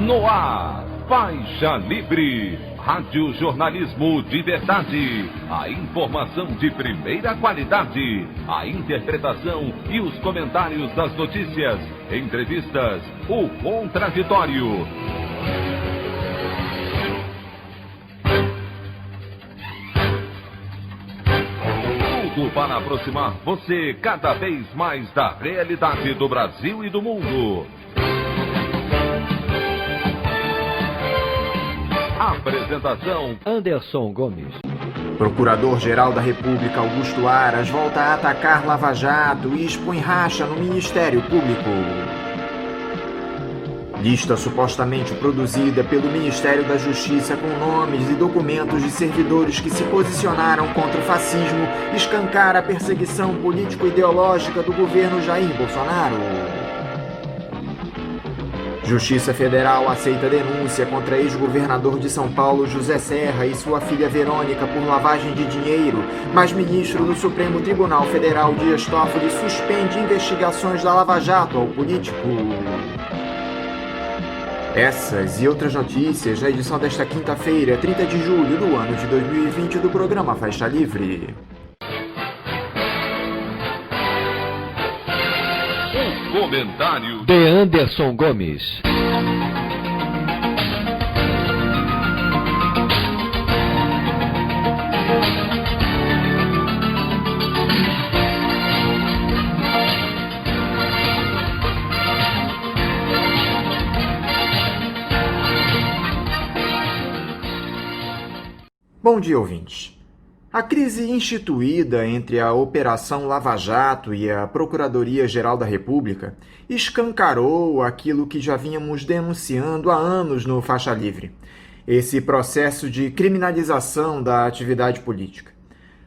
No ar, Faixa Livre, rádio jornalismo de verdade, a informação de primeira qualidade, a interpretação e os comentários das notícias, entrevistas, o contraditório. Tudo para aproximar você cada vez mais da realidade do Brasil e do mundo. Apresentação: Anderson Gomes. Procurador-Geral da República Augusto Aras volta a atacar Lava Jato e expõe racha no Ministério Público. Lista supostamente produzida pelo Ministério da Justiça com nomes e documentos de servidores que se posicionaram contra o fascismo escancara a perseguição político-ideológica do governo Jair Bolsonaro. Justiça Federal aceita denúncia contra ex-governador de São Paulo José Serra e sua filha Verônica por lavagem de dinheiro, mas ministro do Supremo Tribunal Federal Dias Toffoli suspende investigações da Lava Jato ao político. Essas e outras notícias na edição desta quinta-feira, 30 de julho do ano de 2020 do programa Faixa Livre. Comentário de Anderson Gomes. Bom dia, ouvintes. A crise instituída entre a Operação Lava Jato e a Procuradoria-Geral da República escancarou aquilo que já vínhamos denunciando há anos no Faixa Livre, esse processo de criminalização da atividade política.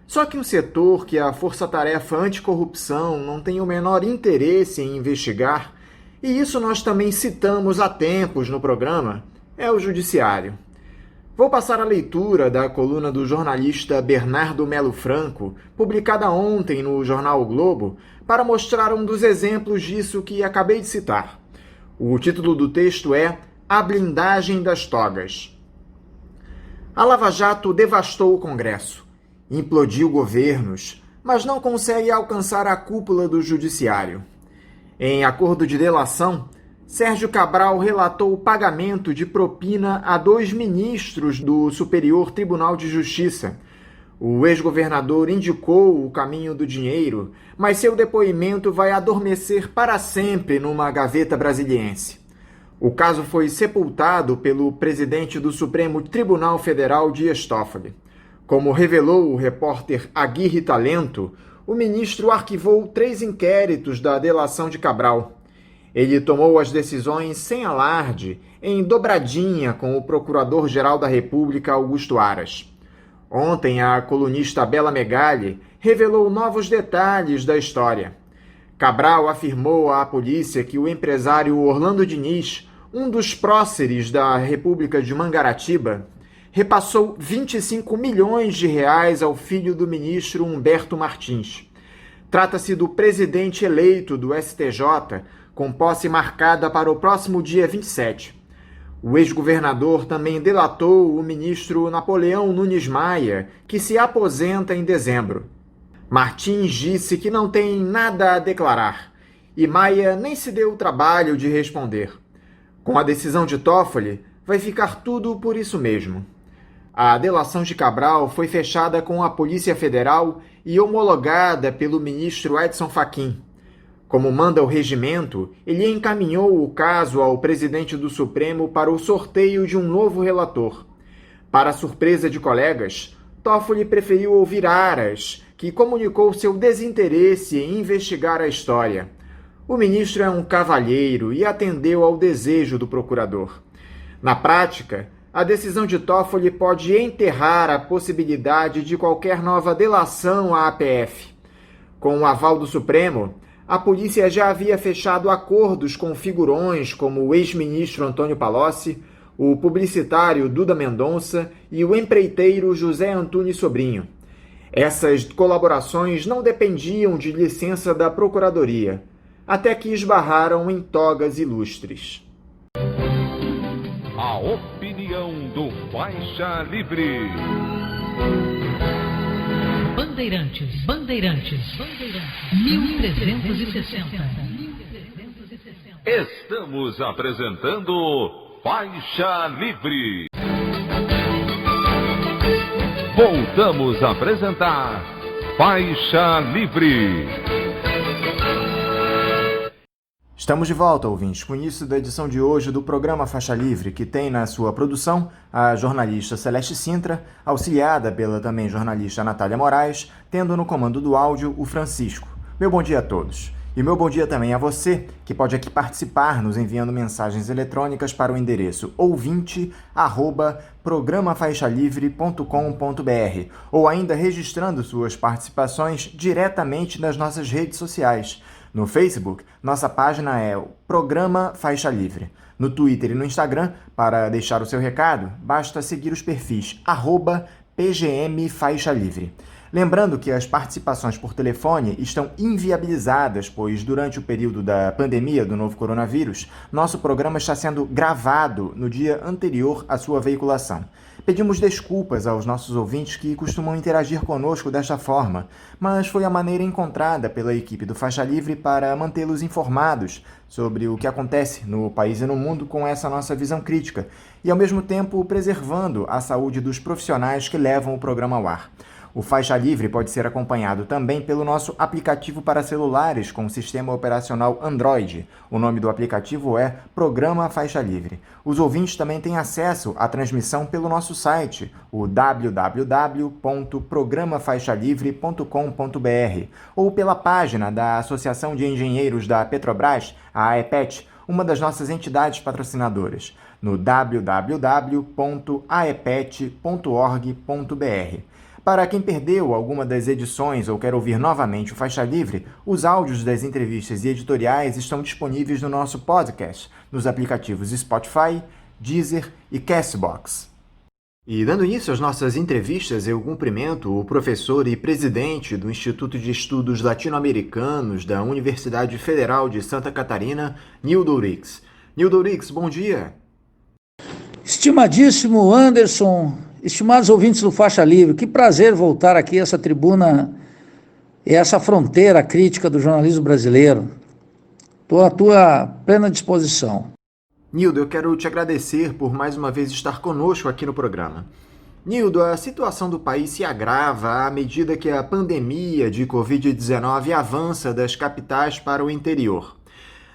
Só que um setor que a Força-Tarefa Anticorrupção não tem o menor interesse em investigar, e isso nós também citamos há tempos no programa, é o Judiciário. Vou passar a leitura da coluna do jornalista Bernardo Melo Franco, publicada ontem no jornal O Globo, para mostrar um dos exemplos disso que acabei de citar. O título do texto é A Blindagem das Togas. A Lava Jato devastou o Congresso, implodiu governos, mas não consegue alcançar a cúpula do Judiciário. Em acordo de delação, Sérgio Cabral relatou o pagamento de propina a 2 ministros do Superior Tribunal de Justiça. O ex-governador indicou o caminho do dinheiro, mas seu depoimento vai adormecer para sempre numa gaveta brasiliense. O caso foi sepultado pelo presidente do Supremo Tribunal Federal, Dias Toffoli. Como revelou o repórter Aguirre Talento, o ministro arquivou 3 inquéritos da delação de Cabral. Ele tomou as decisões sem alarde, em dobradinha com o Procurador-Geral da República, Augusto Aras. Ontem, a colunista Bela Megali revelou novos detalhes da história. Cabral afirmou à polícia que o empresário Orlando Diniz, um dos próceres da República de Mangaratiba, repassou 25 milhões de reais ao filho do ministro Humberto Martins. Trata-se do presidente eleito do STJ, com posse marcada para o próximo dia 27. O ex-governador também delatou o ministro Napoleão Nunes Maia, que se aposenta em dezembro. Martins disse que não tem nada a declarar, e Maia nem se deu o trabalho de responder. Com a decisão de Toffoli, vai ficar tudo por isso mesmo. A delação de Cabral foi fechada com a Polícia Federal e homologada pelo ministro Edson Fachin. Como manda o regimento, ele encaminhou o caso ao presidente do Supremo para o sorteio de um novo relator. Para surpresa de colegas, Toffoli preferiu ouvir Aras, que comunicou seu desinteresse em investigar a história. O ministro é um cavalheiro e atendeu ao desejo do procurador. Na prática, a decisão de Toffoli pode enterrar a possibilidade de qualquer nova delação à APF. Com o aval do Supremo, a polícia já havia fechado acordos com figurões como o ex-ministro Antônio Palocci, o publicitário Duda Mendonça e o empreiteiro José Antunes Sobrinho. Essas colaborações não dependiam de licença da Procuradoria, até que esbarraram em togas ilustres. a opinião do Faixa Livre. Bandeirantes, 1360. Estamos apresentando Faixa Livre. Voltamos a apresentar Faixa Livre. Estamos de volta, ouvintes, com isso da edição de hoje do programa Faixa Livre, que tem na sua produção a jornalista Celeste Sintra, auxiliada pela também jornalista Natália Moraes, tendo no comando do áudio o Francisco. Meu bom dia a todos. E meu bom dia também a você, que pode aqui participar nos enviando mensagens eletrônicas para o endereço ouvinte@programafaixalivre.com.br ou ainda registrando suas participações diretamente nas nossas redes sociais. No Facebook, nossa página é o Programa Faixa Livre. No Twitter e no Instagram, para deixar o seu recado, basta seguir os perfis @PGM Faixa Livre. Lembrando que as participações por telefone estão inviabilizadas, pois durante o período da pandemia do novo coronavírus, nosso programa está sendo gravado no dia anterior à sua veiculação. Pedimos desculpas aos nossos ouvintes que costumam interagir conosco desta forma, mas foi a maneira encontrada pela equipe do Faixa Livre para mantê-los informados sobre o que acontece no país e no mundo com essa nossa visão crítica, e ao mesmo tempo preservando a saúde dos profissionais que levam o programa ao ar. O Faixa Livre pode ser acompanhado também pelo nosso aplicativo para celulares com sistema operacional Android. O nome do aplicativo é Programa Faixa Livre. Os ouvintes também têm acesso à transmissão pelo nosso site, o www.programafaixalivre.com.br, ou pela página da Associação de Engenheiros da Petrobras, a AEPET, uma das nossas entidades patrocinadoras, no www.aepet.org.br. Para quem perdeu alguma das edições ou quer ouvir novamente o Faixa Livre, os áudios das entrevistas e editoriais estão disponíveis no nosso podcast, nos aplicativos Spotify, Deezer e Castbox. E dando início às nossas entrevistas, eu cumprimento o professor e presidente do Instituto de Estudos Latino-Americanos da Universidade Federal de Santa Catarina, Nildo Urix. Nildo Urix, bom dia. Estimadíssimo Anderson, estimados ouvintes do Faixa Livre, que prazer voltar aqui a essa tribuna e essa fronteira crítica do jornalismo brasileiro. Estou à tua plena disposição. Nildo, eu quero te agradecer por mais uma vez estar conosco aqui no programa. Nildo, a situação do país se agrava à medida que a pandemia de Covid-19 avança das capitais para o interior.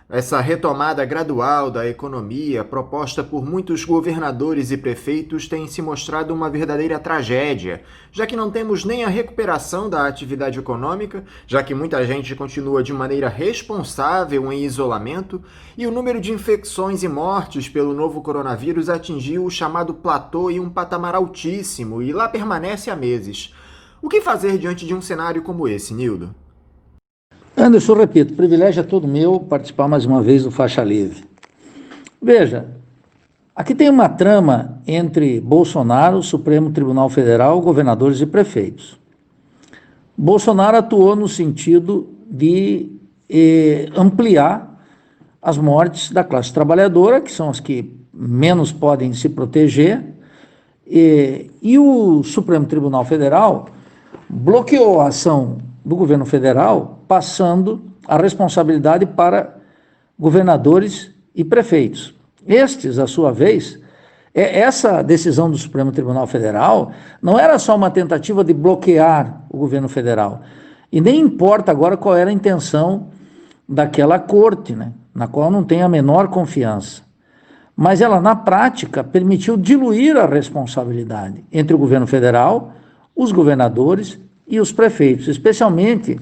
Essa retomada gradual da economia proposta por muitos governadores e prefeitos tem se mostrado uma verdadeira tragédia, já que não temos nem a recuperação da atividade econômica, já que muita gente continua de maneira responsável em isolamento, e o número de infecções e mortes pelo novo coronavírus atingiu o chamado platô em um patamar altíssimo e lá permanece há meses. O que fazer diante de um cenário como esse, Nildo? Anderson, repito, o privilégio é todo meu participar mais uma vez do Faixa Livre. Veja, aqui tem uma trama entre Bolsonaro, Supremo Tribunal Federal, governadores e prefeitos. Bolsonaro atuou no sentido de ampliar as mortes da classe trabalhadora, que são as que menos podem se proteger, e o Supremo Tribunal Federal bloqueou a ação do governo federal, passando a responsabilidade para governadores e prefeitos. Estes, à sua vez, essa decisão do Supremo Tribunal Federal não era só uma tentativa de bloquear o governo federal, e nem importa agora qual era a intenção daquela corte, né, na qual não tem a menor confiança. Mas ela, na prática, permitiu diluir a responsabilidade entre o governo federal, os governadores e os prefeitos, especialmente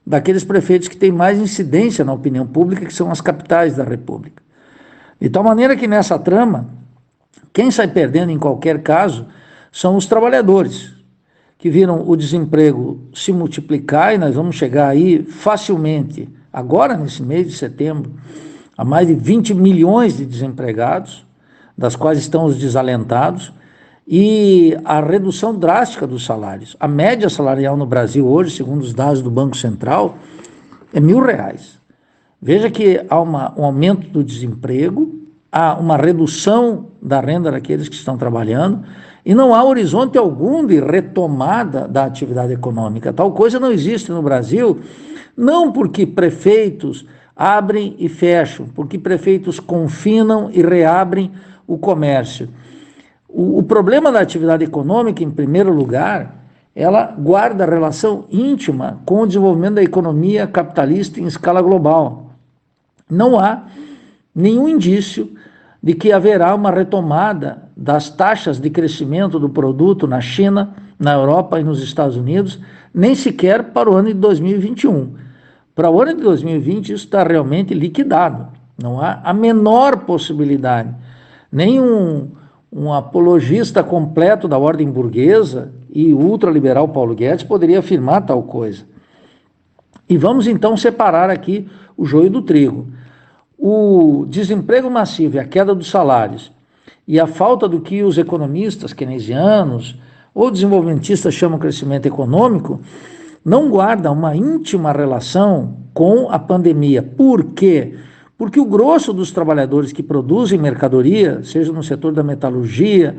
daqueles prefeitos que têm mais incidência na opinião pública, que são as capitais da República. De tal maneira que nessa trama, quem sai perdendo em qualquer caso são os trabalhadores, que viram o desemprego se multiplicar, e nós vamos chegar aí facilmente, agora nesse mês de setembro, a mais de 20 milhões de desempregados, das quais estão os desalentados, e a redução drástica dos salários. A média salarial no Brasil hoje, segundo os dados do Banco Central, é R$ 1.000. Veja que há um aumento do desemprego há uma redução da renda daqueles que estão trabalhando e não há horizonte algum de retomada da atividade econômica. Tal coisa não existe no Brasil, não porque prefeitos abrem e fecham, porque prefeitos confinam e reabrem o comércio. O problema da atividade econômica, em primeiro lugar, ela guarda relação íntima com o desenvolvimento da economia capitalista em escala global. Não há nenhum indício de que haverá uma retomada das taxas de crescimento do produto na China, na Europa e nos Estados Unidos, nem sequer para o ano de 2021. Para o ano de 2020, isso está realmente liquidado. Não há a menor possibilidade. Nem um apologista completo da ordem burguesa e ultraliberal Paulo Guedes poderia afirmar tal coisa. E vamos então separar aqui o joio do trigo. O desemprego massivo e a queda dos salários e a falta do que os economistas keynesianos ou desenvolvimentistas chamam de crescimento econômico não guardam uma íntima relação com a pandemia. Por quê? Porque o grosso dos trabalhadores que produzem mercadoria, seja no setor da metalurgia,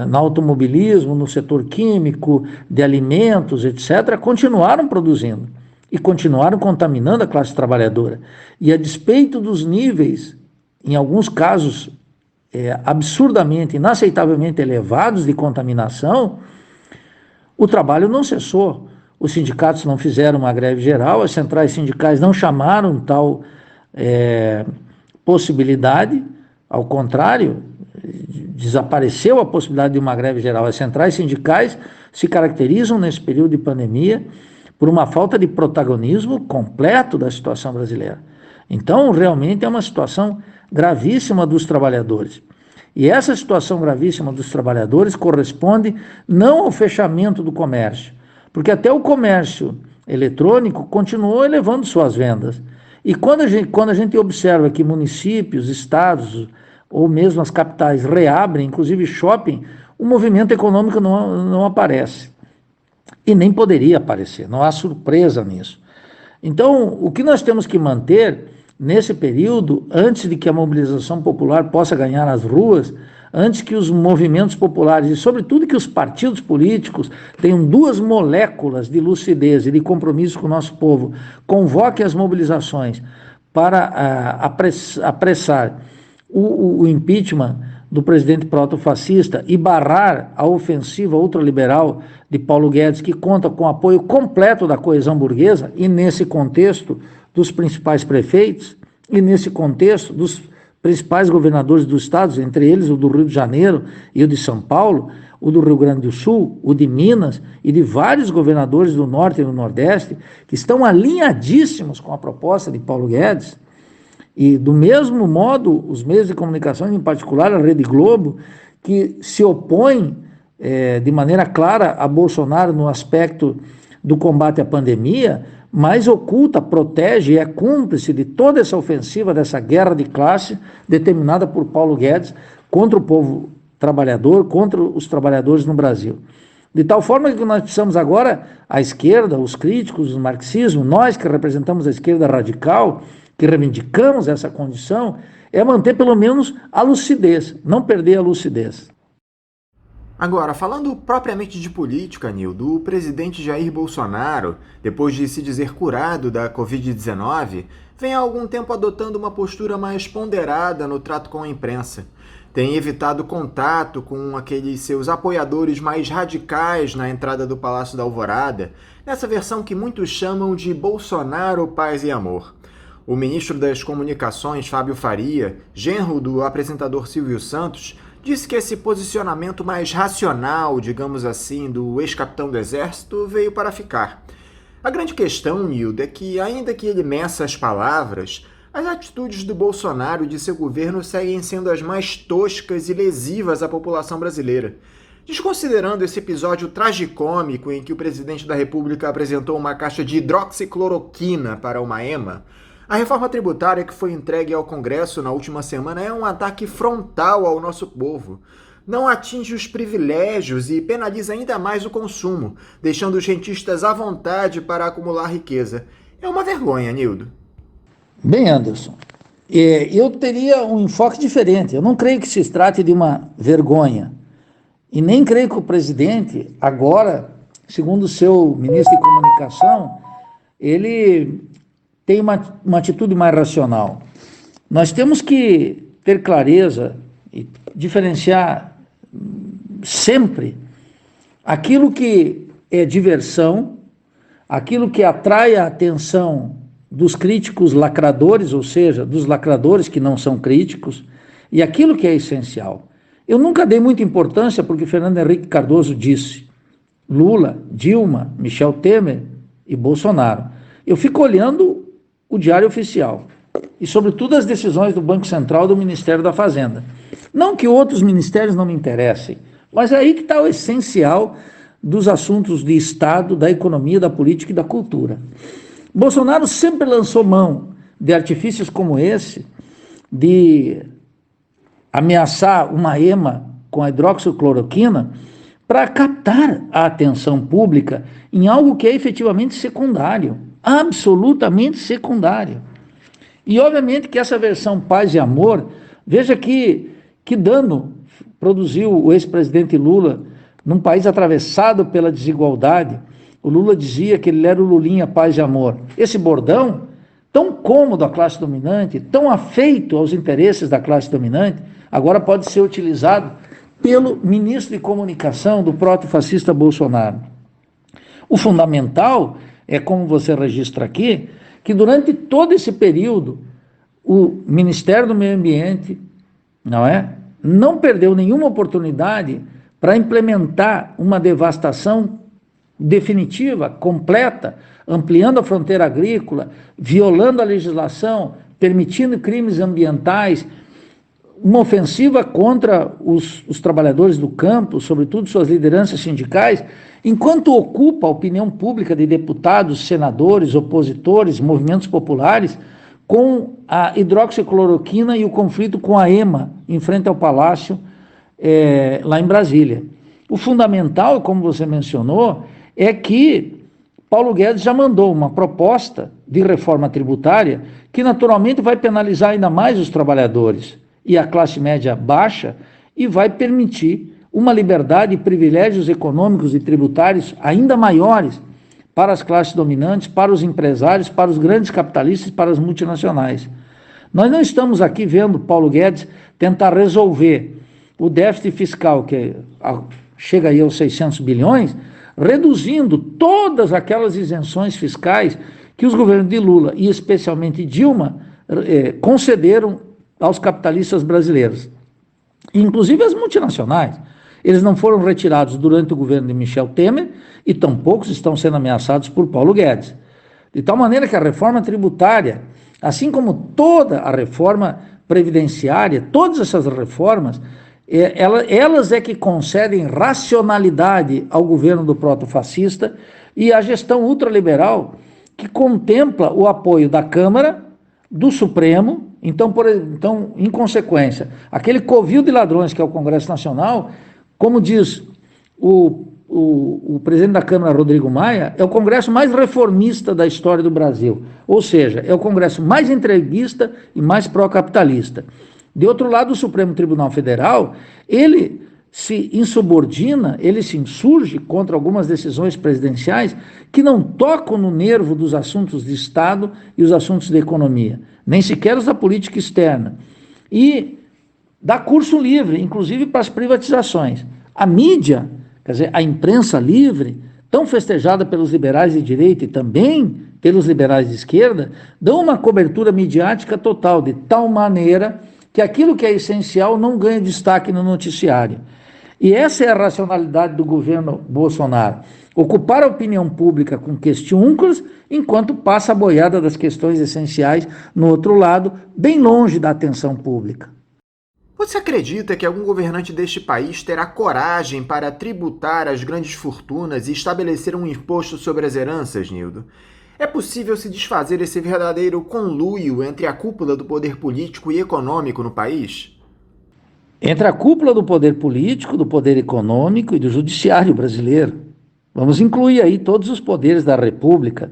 no automobilismo, no setor químico, de alimentos, etc., continuaram produzindo e continuaram contaminando a classe trabalhadora. E a despeito dos níveis, em alguns casos, absurdamente, inaceitavelmente elevados de contaminação, o trabalho não cessou. Os sindicatos não fizeram uma greve geral, as centrais sindicais não chamaram tal possibilidade, ao contrário, desapareceu a possibilidade de uma greve geral. As centrais sindicais se caracterizam nesse período de pandemia por uma falta de protagonismo completo da situação brasileira. Então, realmente é uma situação gravíssima dos trabalhadores. E essa situação gravíssima dos trabalhadores corresponde não ao fechamento do comércio, porque até o comércio eletrônico continuou elevando suas vendas. E quando a gente observa que municípios, estados ou mesmo as capitais reabrem, inclusive shopping, o movimento econômico não aparece. E nem poderia aparecer, não há surpresa nisso. Então, o que nós temos que manter nesse período, antes de que a mobilização popular possa ganhar as ruas, antes que os movimentos populares e, sobretudo, que os partidos políticos tenham duas moléculas de lucidez e de compromisso com o nosso povo, convoquem as mobilizações para apressar o impeachment do presidente protofascista e barrar a ofensiva ultraliberal de Paulo Guedes, que conta com o apoio completo da coesão burguesa, e nesse contexto dos principais prefeitos, e nesse contexto dos principais governadores dos estados, entre eles o do Rio de Janeiro e o de São Paulo, o do Rio Grande do Sul, o de Minas e de vários governadores do Norte e do Nordeste, que estão alinhadíssimos com a proposta de Paulo Guedes. E, do mesmo modo, os meios de comunicação, em particular a Rede Globo, que se opõem de maneira clara a Bolsonaro no aspecto do combate à pandemia, mas oculta, protege e é cúmplice de toda essa ofensiva, dessa guerra de classe determinada por Paulo Guedes contra o povo trabalhador, contra os trabalhadores no Brasil. De tal forma que nós precisamos agora, a esquerda, os críticos do marxismo, nós que representamos a esquerda radical, que reivindicamos essa condição, é manter pelo menos a lucidez, não perder a lucidez. Agora, falando propriamente de política, Nildo, o presidente Jair Bolsonaro, depois de se dizer curado da Covid-19, vem há algum tempo adotando uma postura mais ponderada no trato com a imprensa. Tem evitado contato com aqueles seus apoiadores mais radicais na entrada do Palácio da Alvorada, nessa versão que muitos chamam de Bolsonaro, Paz e Amor. O ministro das Comunicações, Fábio Faria, genro do apresentador Silvio Santos, disse que esse posicionamento mais racional, digamos assim, do ex-capitão do Exército veio para ficar. A grande questão, Nildo, é que, ainda que ele meça as palavras, as atitudes do Bolsonaro e de seu governo seguem sendo as mais toscas e lesivas à população brasileira. Desconsiderando esse episódio tragicômico em que o presidente da República apresentou uma caixa de hidroxicloroquina para uma EMA, a reforma tributária que foi entregue ao Congresso na última semana é um ataque frontal ao nosso povo. Não atinge os privilégios e penaliza ainda mais o consumo, deixando os rentistas à vontade para acumular riqueza. É uma vergonha, Nildo. Bem, Anderson, Eu teria um enfoque diferente. Eu não creio que se trate de uma vergonha. E nem creio que o presidente, agora, segundo o seu ministro de Comunicação, ele tem uma atitude mais racional. Nós temos que ter clareza e diferenciar sempre aquilo que é diversão, aquilo que atrai a atenção dos críticos lacradores, ou seja, dos lacradores que não são críticos, e aquilo que é essencial. Eu nunca dei muita importância porque Fernando Henrique Cardoso disse Lula, Dilma, Michel Temer e Bolsonaro. Eu fico olhando o Diário Oficial e, sobretudo, as decisões do Banco Central e do Ministério da Fazenda. Não que outros ministérios não me interessem, mas é aí que está o essencial dos assuntos de Estado, da economia, da política e da cultura. Bolsonaro sempre lançou mão de artifícios como esse, de ameaçar uma EMA com a hidroxicloroquina para captar a atenção pública em algo que é efetivamente secundário, absolutamente secundário. E obviamente que essa versão paz e amor, veja que dano produziu o ex-presidente Lula num país atravessado pela desigualdade. O Lula dizia que ele era o Lulinha paz e amor. Esse bordão, tão cômodo à classe dominante, tão afeito aos interesses da classe dominante, agora pode ser utilizado pelo ministro de Comunicação do proto-fascista Bolsonaro. O fundamental é, como você registra aqui, que durante todo esse período, o Ministério do Meio Ambiente, não perdeu nenhuma oportunidade para implementar uma devastação definitiva, completa, ampliando a fronteira agrícola, violando a legislação, permitindo crimes ambientais, uma ofensiva contra os trabalhadores do campo, sobretudo suas lideranças sindicais, enquanto ocupa a opinião pública de deputados, senadores, opositores, movimentos populares, com a hidroxicloroquina e o conflito com a EMA, em frente ao Palácio, lá em Brasília. O fundamental, como você mencionou, é que Paulo Guedes já mandou uma proposta de reforma tributária que naturalmente vai penalizar ainda mais os trabalhadores e a classe média baixa e vai permitir uma liberdade e privilégios econômicos e tributários ainda maiores para as classes dominantes, para os empresários, para os grandes capitalistas e para as multinacionais. Nós não estamos aqui vendo Paulo Guedes tentar resolver o déficit fiscal, que chega aí aos 600 bilhões, reduzindo todas aquelas isenções fiscais que os governos de Lula e especialmente Dilma concederam aos capitalistas brasileiros, inclusive as multinacionais. Eles não foram retirados durante o governo de Michel Temer e tampouco estão sendo ameaçados por Paulo Guedes. De tal maneira que a reforma tributária, assim como toda a reforma previdenciária, todas essas reformas, elas é que concedem racionalidade ao governo do proto-fascista e à gestão ultraliberal que contempla o apoio da Câmara, do Supremo. Então, em consequência, aquele covil de ladrões que é o Congresso Nacional, como diz o presidente da Câmara, Rodrigo Maia, é o Congresso mais reformista da história do Brasil. Ou seja, é o Congresso mais entreguista e mais pró-capitalista. De outro lado, o Supremo Tribunal Federal, ele se insubordina, ele se insurge contra algumas decisões presidenciais que não tocam no nervo dos assuntos de Estado e os assuntos de economia, nem sequer os da política externa. E dá curso livre, inclusive para as privatizações. A mídia, quer dizer, a imprensa livre, tão festejada pelos liberais de direita e também pelos liberais de esquerda, dão uma cobertura midiática total, de tal maneira que aquilo que é essencial não ganha destaque no noticiário. E essa é a racionalidade do governo Bolsonaro. Ocupar a opinião pública com questiúnculos, enquanto passa a boiada das questões essenciais no outro lado, bem longe da atenção pública. Você acredita que algum governante deste país terá coragem para tributar as grandes fortunas e estabelecer um imposto sobre as heranças, Nildo? É possível se desfazer desse verdadeiro conluio entre a cúpula do poder político e econômico no país? Entre a cúpula do poder político, do poder econômico e do judiciário brasileiro. Vamos incluir aí todos os poderes da República.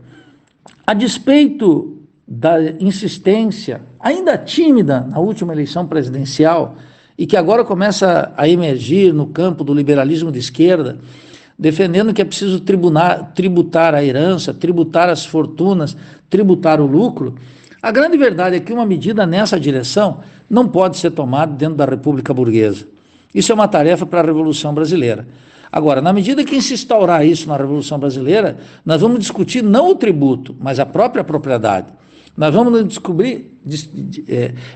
A despeito da insistência ainda tímida na última eleição presidencial e que agora começa a emergir no campo do liberalismo de esquerda, defendendo que é preciso tributar a herança, tributar as fortunas, tributar o lucro. A grande verdade é que uma medida nessa direção não pode ser tomada dentro da República Burguesa. Isso é uma tarefa para a Revolução Brasileira. Agora, na medida que se instaurar isso na Revolução Brasileira, nós vamos discutir não o tributo, mas a própria propriedade. Nós vamos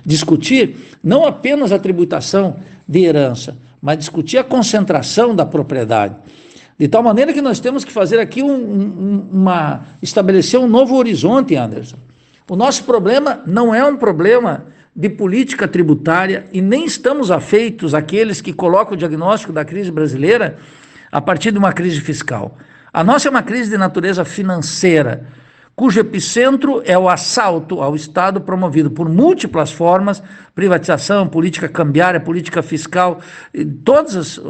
discutir não apenas a tributação de herança, mas discutir a concentração da propriedade. De tal maneira que nós temos que fazer aqui estabelecer um novo horizonte, Anderson. O nosso problema não é um problema de política tributária e nem estamos afeitos àqueles que colocam o diagnóstico da crise brasileira a partir de uma crise fiscal. A nossa é uma crise de natureza financeira, cujo epicentro é o assalto ao Estado promovido por múltiplas formas, privatização, política cambiária, política fiscal, todos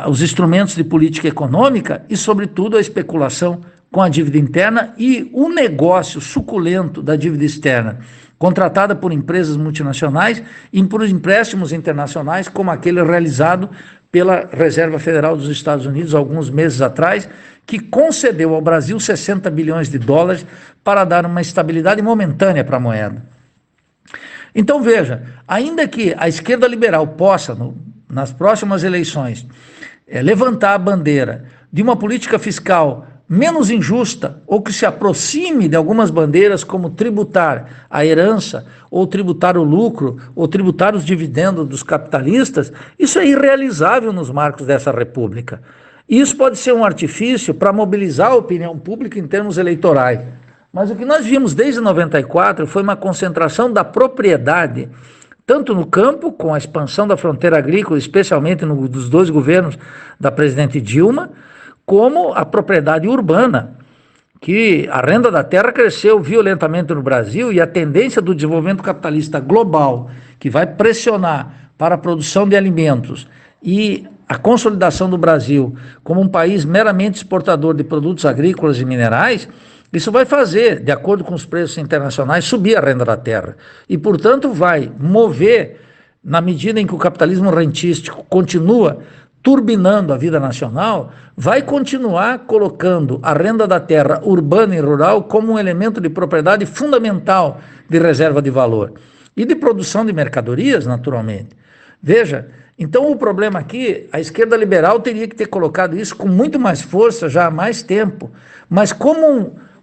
os instrumentos de política econômica e, sobretudo, a especulação com a dívida interna e o negócio suculento da dívida externa, contratada por empresas multinacionais e por empréstimos internacionais, como aquele realizado pela Reserva Federal dos Estados Unidos alguns meses atrás, que concedeu ao Brasil 60 bilhões de dólares para dar uma estabilidade momentânea para a moeda. Então veja, ainda que a esquerda liberal possa, nas próximas eleições, levantar a bandeira de uma política fiscal menos injusta, ou que se aproxime de algumas bandeiras como tributar a herança, ou tributar o lucro, ou tributar os dividendos dos capitalistas, isso é irrealizável nos marcos dessa república. Isso pode ser um artifício para mobilizar a opinião pública em termos eleitorais. Mas o que nós vimos desde 94 foi uma concentração da propriedade, tanto no campo, com a expansão da fronteira agrícola, especialmente dos dois governos da presidente Dilma, como a propriedade urbana, que a renda da terra cresceu violentamente no Brasil e a tendência do desenvolvimento capitalista global, que vai pressionar para a produção de alimentos e a consolidação do Brasil como um país meramente exportador de produtos agrícolas e minerais, isso vai fazer, de acordo com os preços internacionais, subir a renda da terra. E, portanto, vai mover, na medida em que o capitalismo rentístico continua turbinando a vida nacional, vai continuar colocando a renda da terra urbana e rural como um elemento de propriedade fundamental de reserva de valor e de produção de mercadorias, naturalmente. Veja, então o problema aqui, a esquerda liberal teria que ter colocado isso com muito mais força já há mais tempo, mas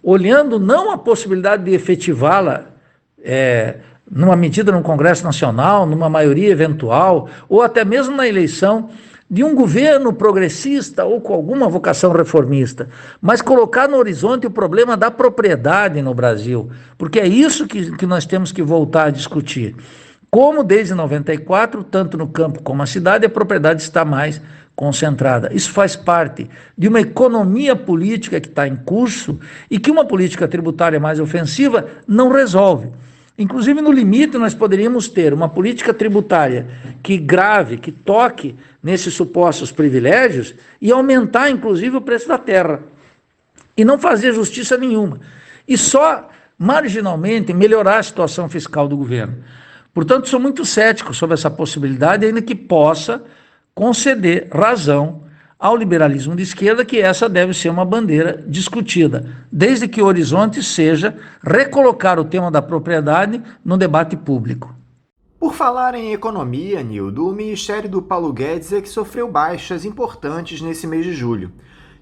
olhando não a possibilidade de efetivá-la numa medida no Congresso Nacional, numa maioria eventual, ou até mesmo na eleição de um governo progressista ou com alguma vocação reformista, mas colocar no horizonte o problema da propriedade no Brasil, porque é isso que nós temos que voltar a discutir. Como desde 94, tanto no campo como na cidade, a propriedade está mais concentrada. Isso faz parte de uma economia política que está em curso e que uma política tributária mais ofensiva não resolve. Inclusive, no limite, nós poderíamos ter uma política tributária que grave, que toque nesses supostos privilégios e aumentar, inclusive, o preço da terra. E não fazer justiça nenhuma. E só, marginalmente, melhorar a situação fiscal do governo. Portanto, sou muito cético sobre essa possibilidade, ainda que possa conceder razão ao liberalismo de esquerda, que essa deve ser uma bandeira discutida, desde que o horizonte seja recolocar o tema da propriedade no debate público. Por falar em economia, Nildo, o Ministério do Paulo Guedes é que sofreu baixas importantes nesse mês de julho.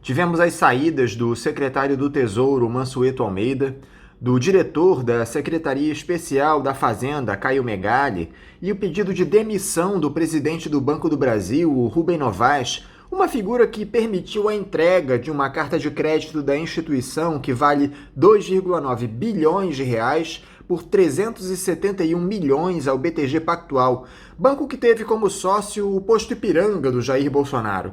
Tivemos as saídas do secretário do Tesouro, Mansueto Almeida, do diretor da Secretaria Especial da Fazenda, Caio Megali, e o pedido de demissão do presidente do Banco do Brasil, o Rubem Novaes, uma figura que permitiu a entrega de uma carta de crédito da instituição que vale 2,9 bilhões de reais por 371 milhões ao BTG Pactual, banco que teve como sócio o posto Ipiranga do Jair Bolsonaro.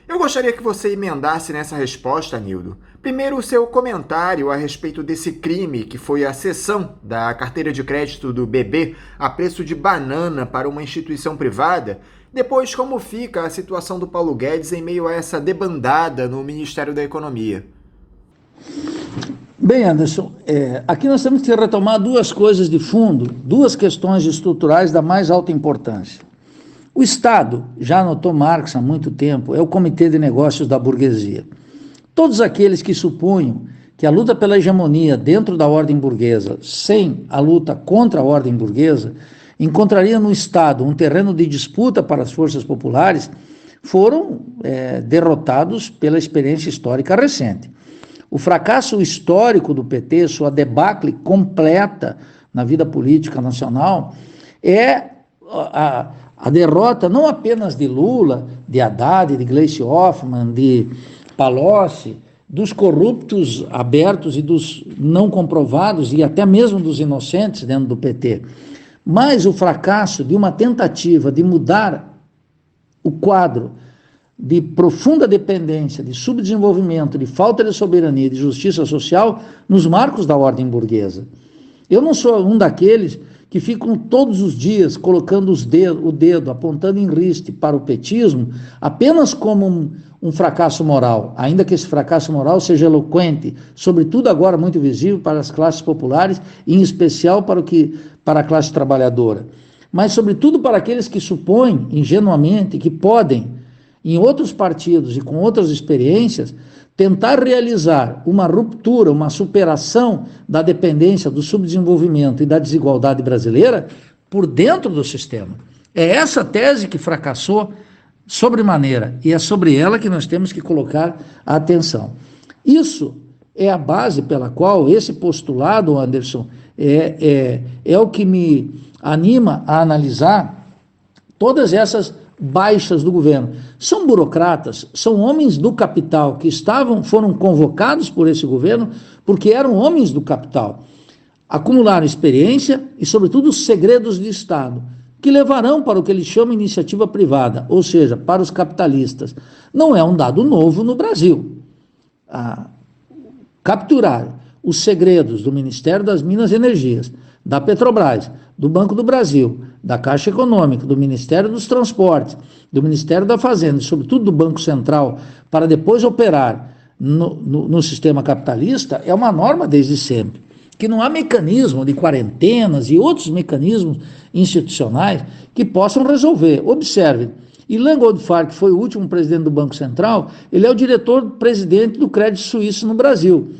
Eu gostaria que você emendasse nessa resposta, Nildo. Primeiro, o seu comentário a respeito desse crime, que foi a cessão da carteira de crédito do BB a preço de banana para uma instituição privada. Depois, como fica a situação do Paulo Guedes em meio a essa debandada no Ministério da Economia? Bem, Anderson, aqui nós temos que retomar duas coisas de fundo, duas questões estruturais da mais alta importância. O Estado, já anotou Marx há muito tempo, é o comitê de negócios da burguesia. Todos aqueles que supunham que a luta pela hegemonia dentro da ordem burguesa, sem a luta contra a ordem burguesa, encontraria no Estado um terreno de disputa para as forças populares, foram derrotados pela experiência histórica recente. O fracasso histórico do PT, sua debacle completa na vida política nacional, é a derrota não apenas de Lula, de Haddad, de Gleisi Hoffmann, de Palocci, dos corruptos abertos e dos não comprovados e até mesmo dos inocentes dentro do PT, mas o fracasso de uma tentativa de mudar o quadro de profunda dependência, de subdesenvolvimento, de falta de soberania e de justiça social nos marcos da ordem burguesa. Eu não sou um daqueles que ficam todos os dias colocando o dedo, apontando em riste para o petismo, apenas como um fracasso moral, ainda que esse fracasso moral seja eloquente, sobretudo agora muito visível para as classes populares, e em especial para a classe trabalhadora, mas sobretudo para aqueles que supõem ingenuamente que podem, em outros partidos e com outras experiências, tentar realizar uma ruptura, uma superação da dependência, do subdesenvolvimento e da desigualdade brasileira por dentro do sistema. É essa tese que fracassou sobremaneira e é sobre ela que nós temos que colocar a atenção. Isso é a base pela qual esse postulado, Anderson, é o que me anima a analisar todas essas baixas do governo. São burocratas, são homens do capital que foram convocados por esse governo porque eram homens do capital. Acumularam experiência e, sobretudo, segredos de Estado, que levarão para o que eles chamam de iniciativa privada, ou seja, para os capitalistas. Não é um dado novo no Brasil. Capturar os segredos do Ministério das Minas e Energias, da Petrobras, do Banco do Brasil, da Caixa Econômica, do Ministério dos Transportes, do Ministério da Fazenda e, sobretudo, do Banco Central, para depois operar no sistema capitalista, é uma norma desde sempre. Que não há mecanismo de quarentenas e outros mecanismos institucionais que possam resolver. Observe, Ilan Goldfarb, que foi o último presidente do Banco Central, ele é o diretor-presidente do Crédito Suíço no Brasil.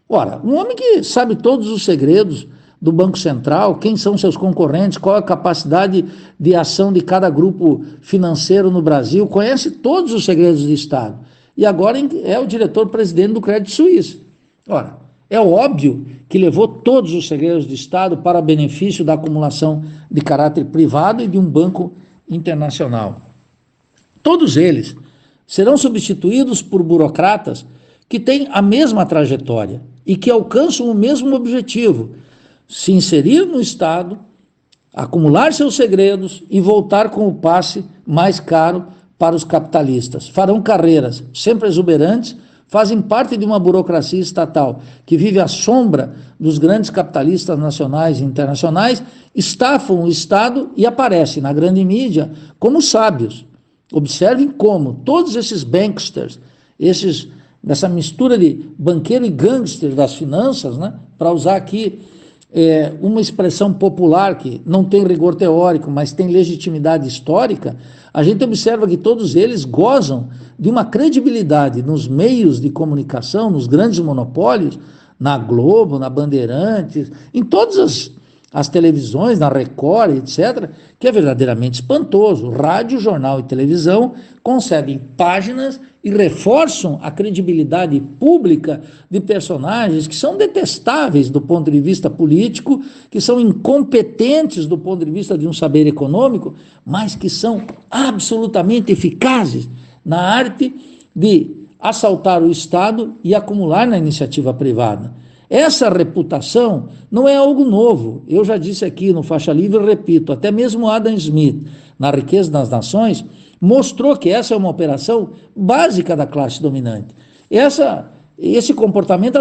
Ora, um homem que sabe todos os segredos do Banco Central, quem são seus concorrentes, qual é a capacidade de ação de cada grupo financeiro no Brasil, conhece todos os segredos do Estado. E agora é o diretor-presidente do Crédito Suíço. Ora, é óbvio que levou todos os segredos do Estado para benefício da acumulação de caráter privado e de um banco internacional. Todos eles serão substituídos por burocratas que têm a mesma trajetória e que alcançam o mesmo objetivo: se inserir no Estado, acumular seus segredos e voltar com o passe mais caro para os capitalistas. Farão carreiras sempre exuberantes, fazem parte de uma burocracia estatal que vive à sombra dos grandes capitalistas nacionais e internacionais, estafam o Estado e aparecem na grande mídia como sábios. Observem como todos esses banksters, essa mistura de banqueiro e gangster das finanças, né, para usar aqui uma expressão popular que não tem rigor teórico, mas tem legitimidade histórica, a gente observa que todos eles gozam de uma credibilidade nos meios de comunicação, nos grandes monopólios, na Globo, na Bandeirantes, em todas as televisões, na Record, etc., que é verdadeiramente espantoso. Rádio, jornal e televisão concebem páginas e reforçam a credibilidade pública de personagens que são detestáveis do ponto de vista político, que são incompetentes do ponto de vista de um saber econômico, mas que são absolutamente eficazes na arte de assaltar o Estado e acumular na iniciativa privada. Essa reputação não é algo novo. Eu já disse aqui no Faixa Livre e repito, até mesmo Adam Smith, na Riqueza das Nações, mostrou que essa é uma operação básica da classe dominante. Esse comportamento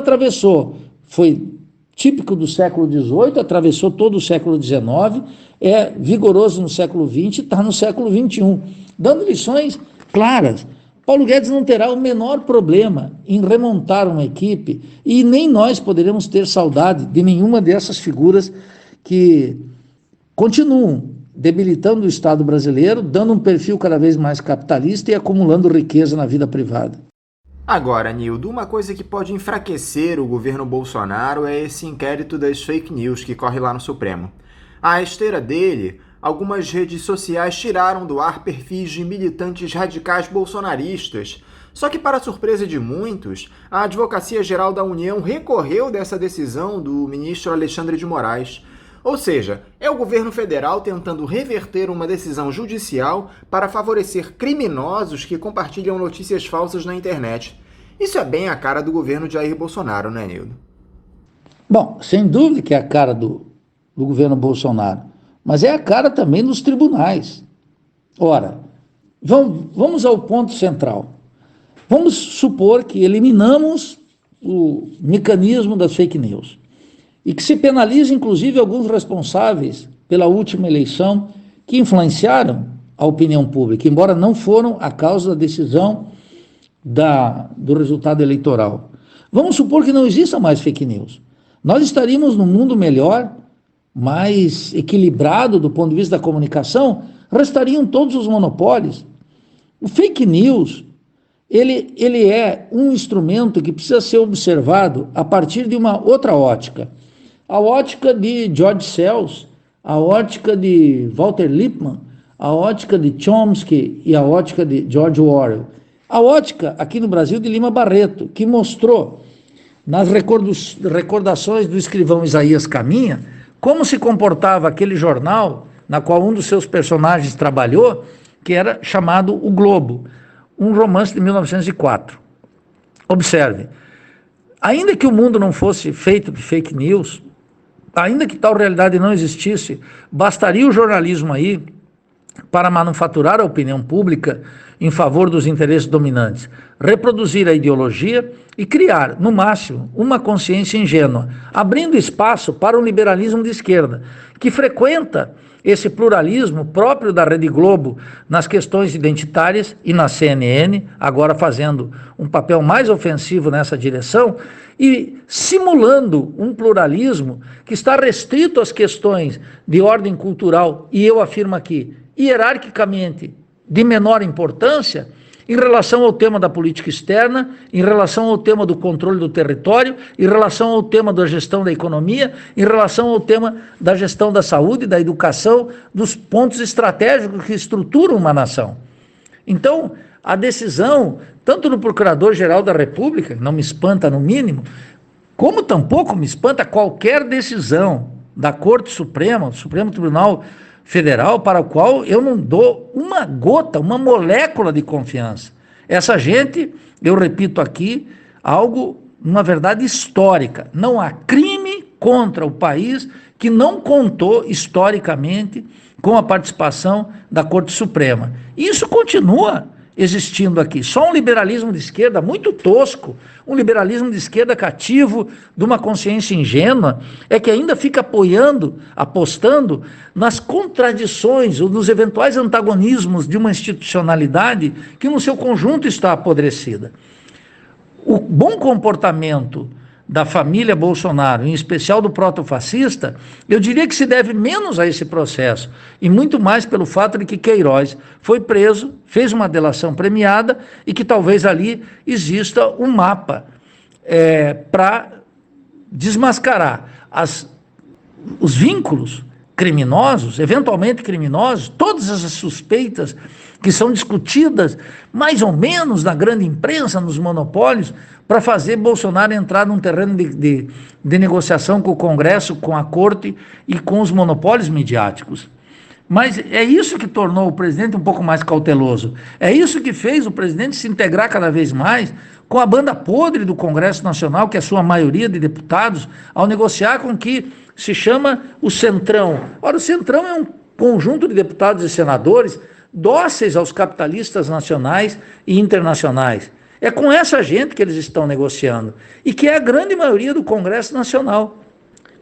foi típico do século XVIII, atravessou todo o século XIX, é vigoroso no século XX e está no século XXI, dando lições claras Paulo Guedes não terá o menor problema em remontar uma equipe e nem nós poderemos ter saudade de nenhuma dessas figuras que continuam debilitando o Estado brasileiro, dando um perfil cada vez mais capitalista e acumulando riqueza na vida privada. Agora, Nildo, uma coisa que pode enfraquecer o governo Bolsonaro é esse inquérito das fake news que corre lá no Supremo. À esteira dele, algumas redes sociais tiraram do ar perfis de militantes radicais bolsonaristas. Só que, para surpresa de muitos, a Advocacia Geral da União recorreu dessa decisão do ministro Alexandre de Moraes. Ou seja, é o governo federal tentando reverter uma decisão judicial para favorecer criminosos que compartilham notícias falsas na internet. Isso é bem a cara do governo de Jair Bolsonaro, né, Nildo? Bom, sem dúvida que é a cara do governo Bolsonaro, mas é a cara também dos tribunais. Ora, vamos ao ponto central. Vamos supor que eliminamos o mecanismo das fake news e que se penalize, inclusive, alguns responsáveis pela última eleição que influenciaram a opinião pública, embora não foram a causa da decisão do resultado eleitoral. Vamos supor que não existam mais fake news. Nós estaríamos num mundo melhor, mais equilibrado do ponto de vista da comunicação, restariam todos os monopólios. O fake news, ele é um instrumento que precisa ser observado a partir de uma outra ótica. A ótica de George Sells, a ótica de Walter Lippmann, a ótica de Chomsky e a ótica de George Orwell. A ótica, aqui no Brasil, de Lima Barreto, que mostrou nas recordações do escrivão Isaías Caminha como se comportava aquele jornal na qual um dos seus personagens trabalhou, que era chamado O Globo, um romance de 1904. Observe, ainda que o mundo não fosse feito de fake news, ainda que tal realidade não existisse, bastaria o jornalismo aí para manufaturar a opinião pública em favor dos interesses dominantes, reproduzir a ideologia e criar, no máximo, uma consciência ingênua, abrindo espaço para um liberalismo de esquerda, que frequenta esse pluralismo próprio da Rede Globo nas questões identitárias e na CNN, agora fazendo um papel mais ofensivo nessa direção e simulando um pluralismo que está restrito às questões de ordem cultural, e eu afirmo aqui, hierarquicamente de menor importância, em relação ao tema da política externa, em relação ao tema do controle do território, em relação ao tema da gestão da economia, em relação ao tema da gestão da saúde, da educação, dos pontos estratégicos que estruturam uma nação. Então, a decisão, tanto do Procurador-Geral da República, não me espanta no mínimo, como tampouco me espanta qualquer decisão da Corte Suprema, do Supremo Tribunal Federal, para o qual eu não dou uma gota, uma molécula de confiança. Essa gente, eu repito aqui, algo, uma verdade histórica. Não há crime contra o país que não contou historicamente com a participação da Corte Suprema. Isso continua existindo aqui. Só um liberalismo de esquerda muito tosco, um liberalismo de esquerda cativo, de uma consciência ingênua, é que ainda fica apostando nas contradições ou nos eventuais antagonismos de uma institucionalidade que no seu conjunto está apodrecida. O bom comportamento da família Bolsonaro, em especial do protofascista, eu diria que se deve menos a esse processo, e muito mais pelo fato de que Queiroz foi preso, fez uma delação premiada, e que talvez ali exista um mapa para desmascarar os vínculos criminosos, eventualmente criminosos, todas essas suspeitas que são discutidas mais ou menos na grande imprensa, nos monopólios, para fazer Bolsonaro entrar num terreno de negociação com o Congresso, com a Corte e com os monopólios midiáticos. Mas é isso que tornou o presidente um pouco mais cauteloso. É isso que fez o presidente se integrar cada vez mais com a banda podre do Congresso Nacional, que é a sua maioria de deputados, ao negociar com o que se chama o Centrão. Ora, o Centrão é um conjunto de deputados e senadores dóceis aos capitalistas nacionais e internacionais. É com essa gente que eles estão negociando, e que é a grande maioria do Congresso Nacional,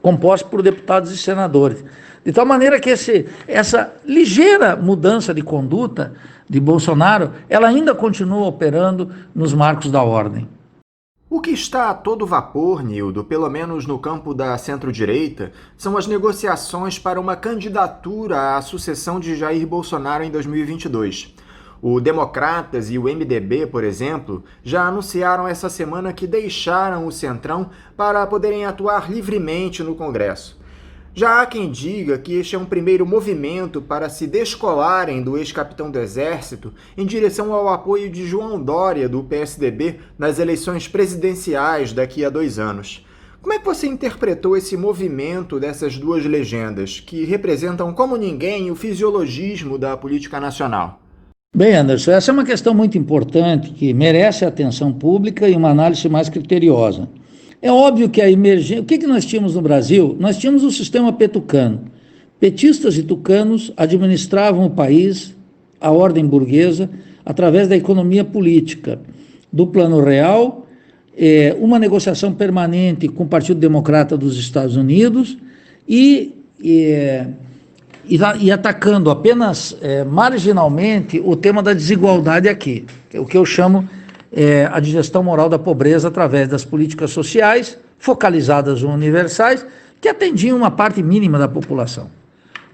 composto por deputados e senadores. De tal maneira que essa ligeira mudança de conduta de Bolsonaro, ela ainda continua operando nos marcos da ordem. O que está a todo vapor, Nildo, pelo menos no campo da centro-direita, são as negociações para uma candidatura à sucessão de Jair Bolsonaro em 2022. O Democratas e o MDB, por exemplo, já anunciaram essa semana que deixaram o Centrão para poderem atuar livremente no Congresso. Já há quem diga que este é um primeiro movimento para se descolarem do ex-capitão do Exército em direção ao apoio de João Dória, do PSDB, nas eleições presidenciais daqui a 2 anos. Como é que você interpretou esse movimento dessas duas legendas, que representam como ninguém o fisiologismo da política nacional? Bem, Anderson, essa é uma questão muito importante que merece atenção pública e uma análise mais criteriosa. É óbvio que a emergência... O que nós tínhamos no Brasil? Nós tínhamos o sistema petucano. Petistas e tucanos administravam o país, a ordem burguesa, através da economia política, do Plano Real, uma negociação permanente com o Partido Democrata dos Estados Unidos e atacando apenas marginalmente o tema da desigualdade aqui, o que eu chamo a digestão moral da pobreza através das políticas sociais, focalizadas ou universais, que atendiam uma parte mínima da população.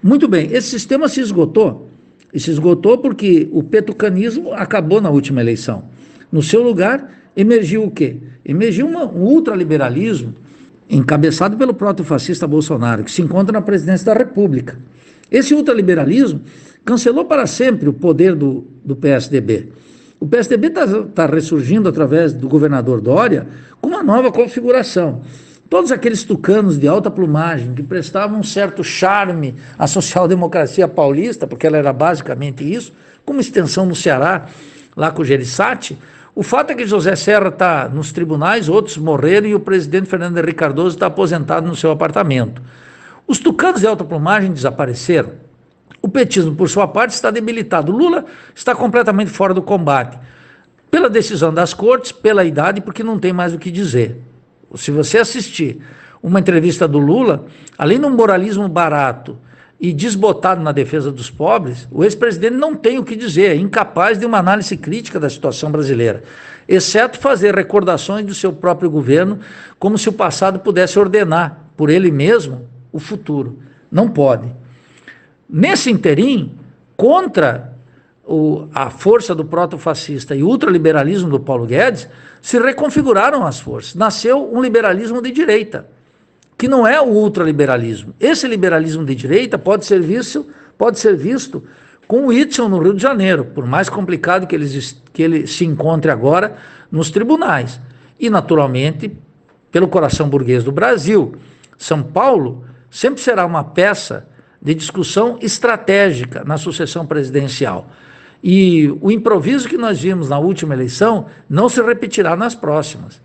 Muito bem, esse sistema se esgotou. E se esgotou porque o petucanismo acabou na última eleição. No seu lugar, emergiu o quê? Emergiu um ultraliberalismo encabeçado pelo proto-fascista Bolsonaro, que se encontra na presidência da República. Esse ultraliberalismo cancelou para sempre o poder do PSDB. O PSDB está ressurgindo através do governador Dória com uma nova configuração. Todos aqueles tucanos de alta plumagem que prestavam um certo charme à social-democracia paulista, porque ela era basicamente isso, como extensão no Ceará, lá com o Gereissati, o fato é que José Serra está nos tribunais, outros morreram e o presidente Fernando Henrique Cardoso está aposentado no seu apartamento. Os tucanos de alta plumagem desapareceram. O petismo, por sua parte, está debilitado. Lula está completamente fora do combate. Pela decisão das cortes, pela idade, porque não tem mais o que dizer. Se você assistir uma entrevista do Lula, além de um moralismo barato e desbotado na defesa dos pobres, o ex-presidente não tem o que dizer, é incapaz de uma análise crítica da situação brasileira, exceto fazer recordações do seu próprio governo, como se o passado pudesse ordenar por ele mesmo o futuro. Não pode. Nesse interim, contra a força do proto-fascista e o ultraliberalismo do Paulo Guedes, se reconfiguraram as forças. Nasceu um liberalismo de direita, que não é o ultraliberalismo. Esse liberalismo de direita pode ser visto com o Whitson no Rio de Janeiro, por mais complicado que ele se encontre agora nos tribunais. E, naturalmente, pelo coração burguês do Brasil. São Paulo sempre será uma peça de discussão estratégica na sucessão presidencial. E o improviso que nós vimos na última eleição não se repetirá nas próximas.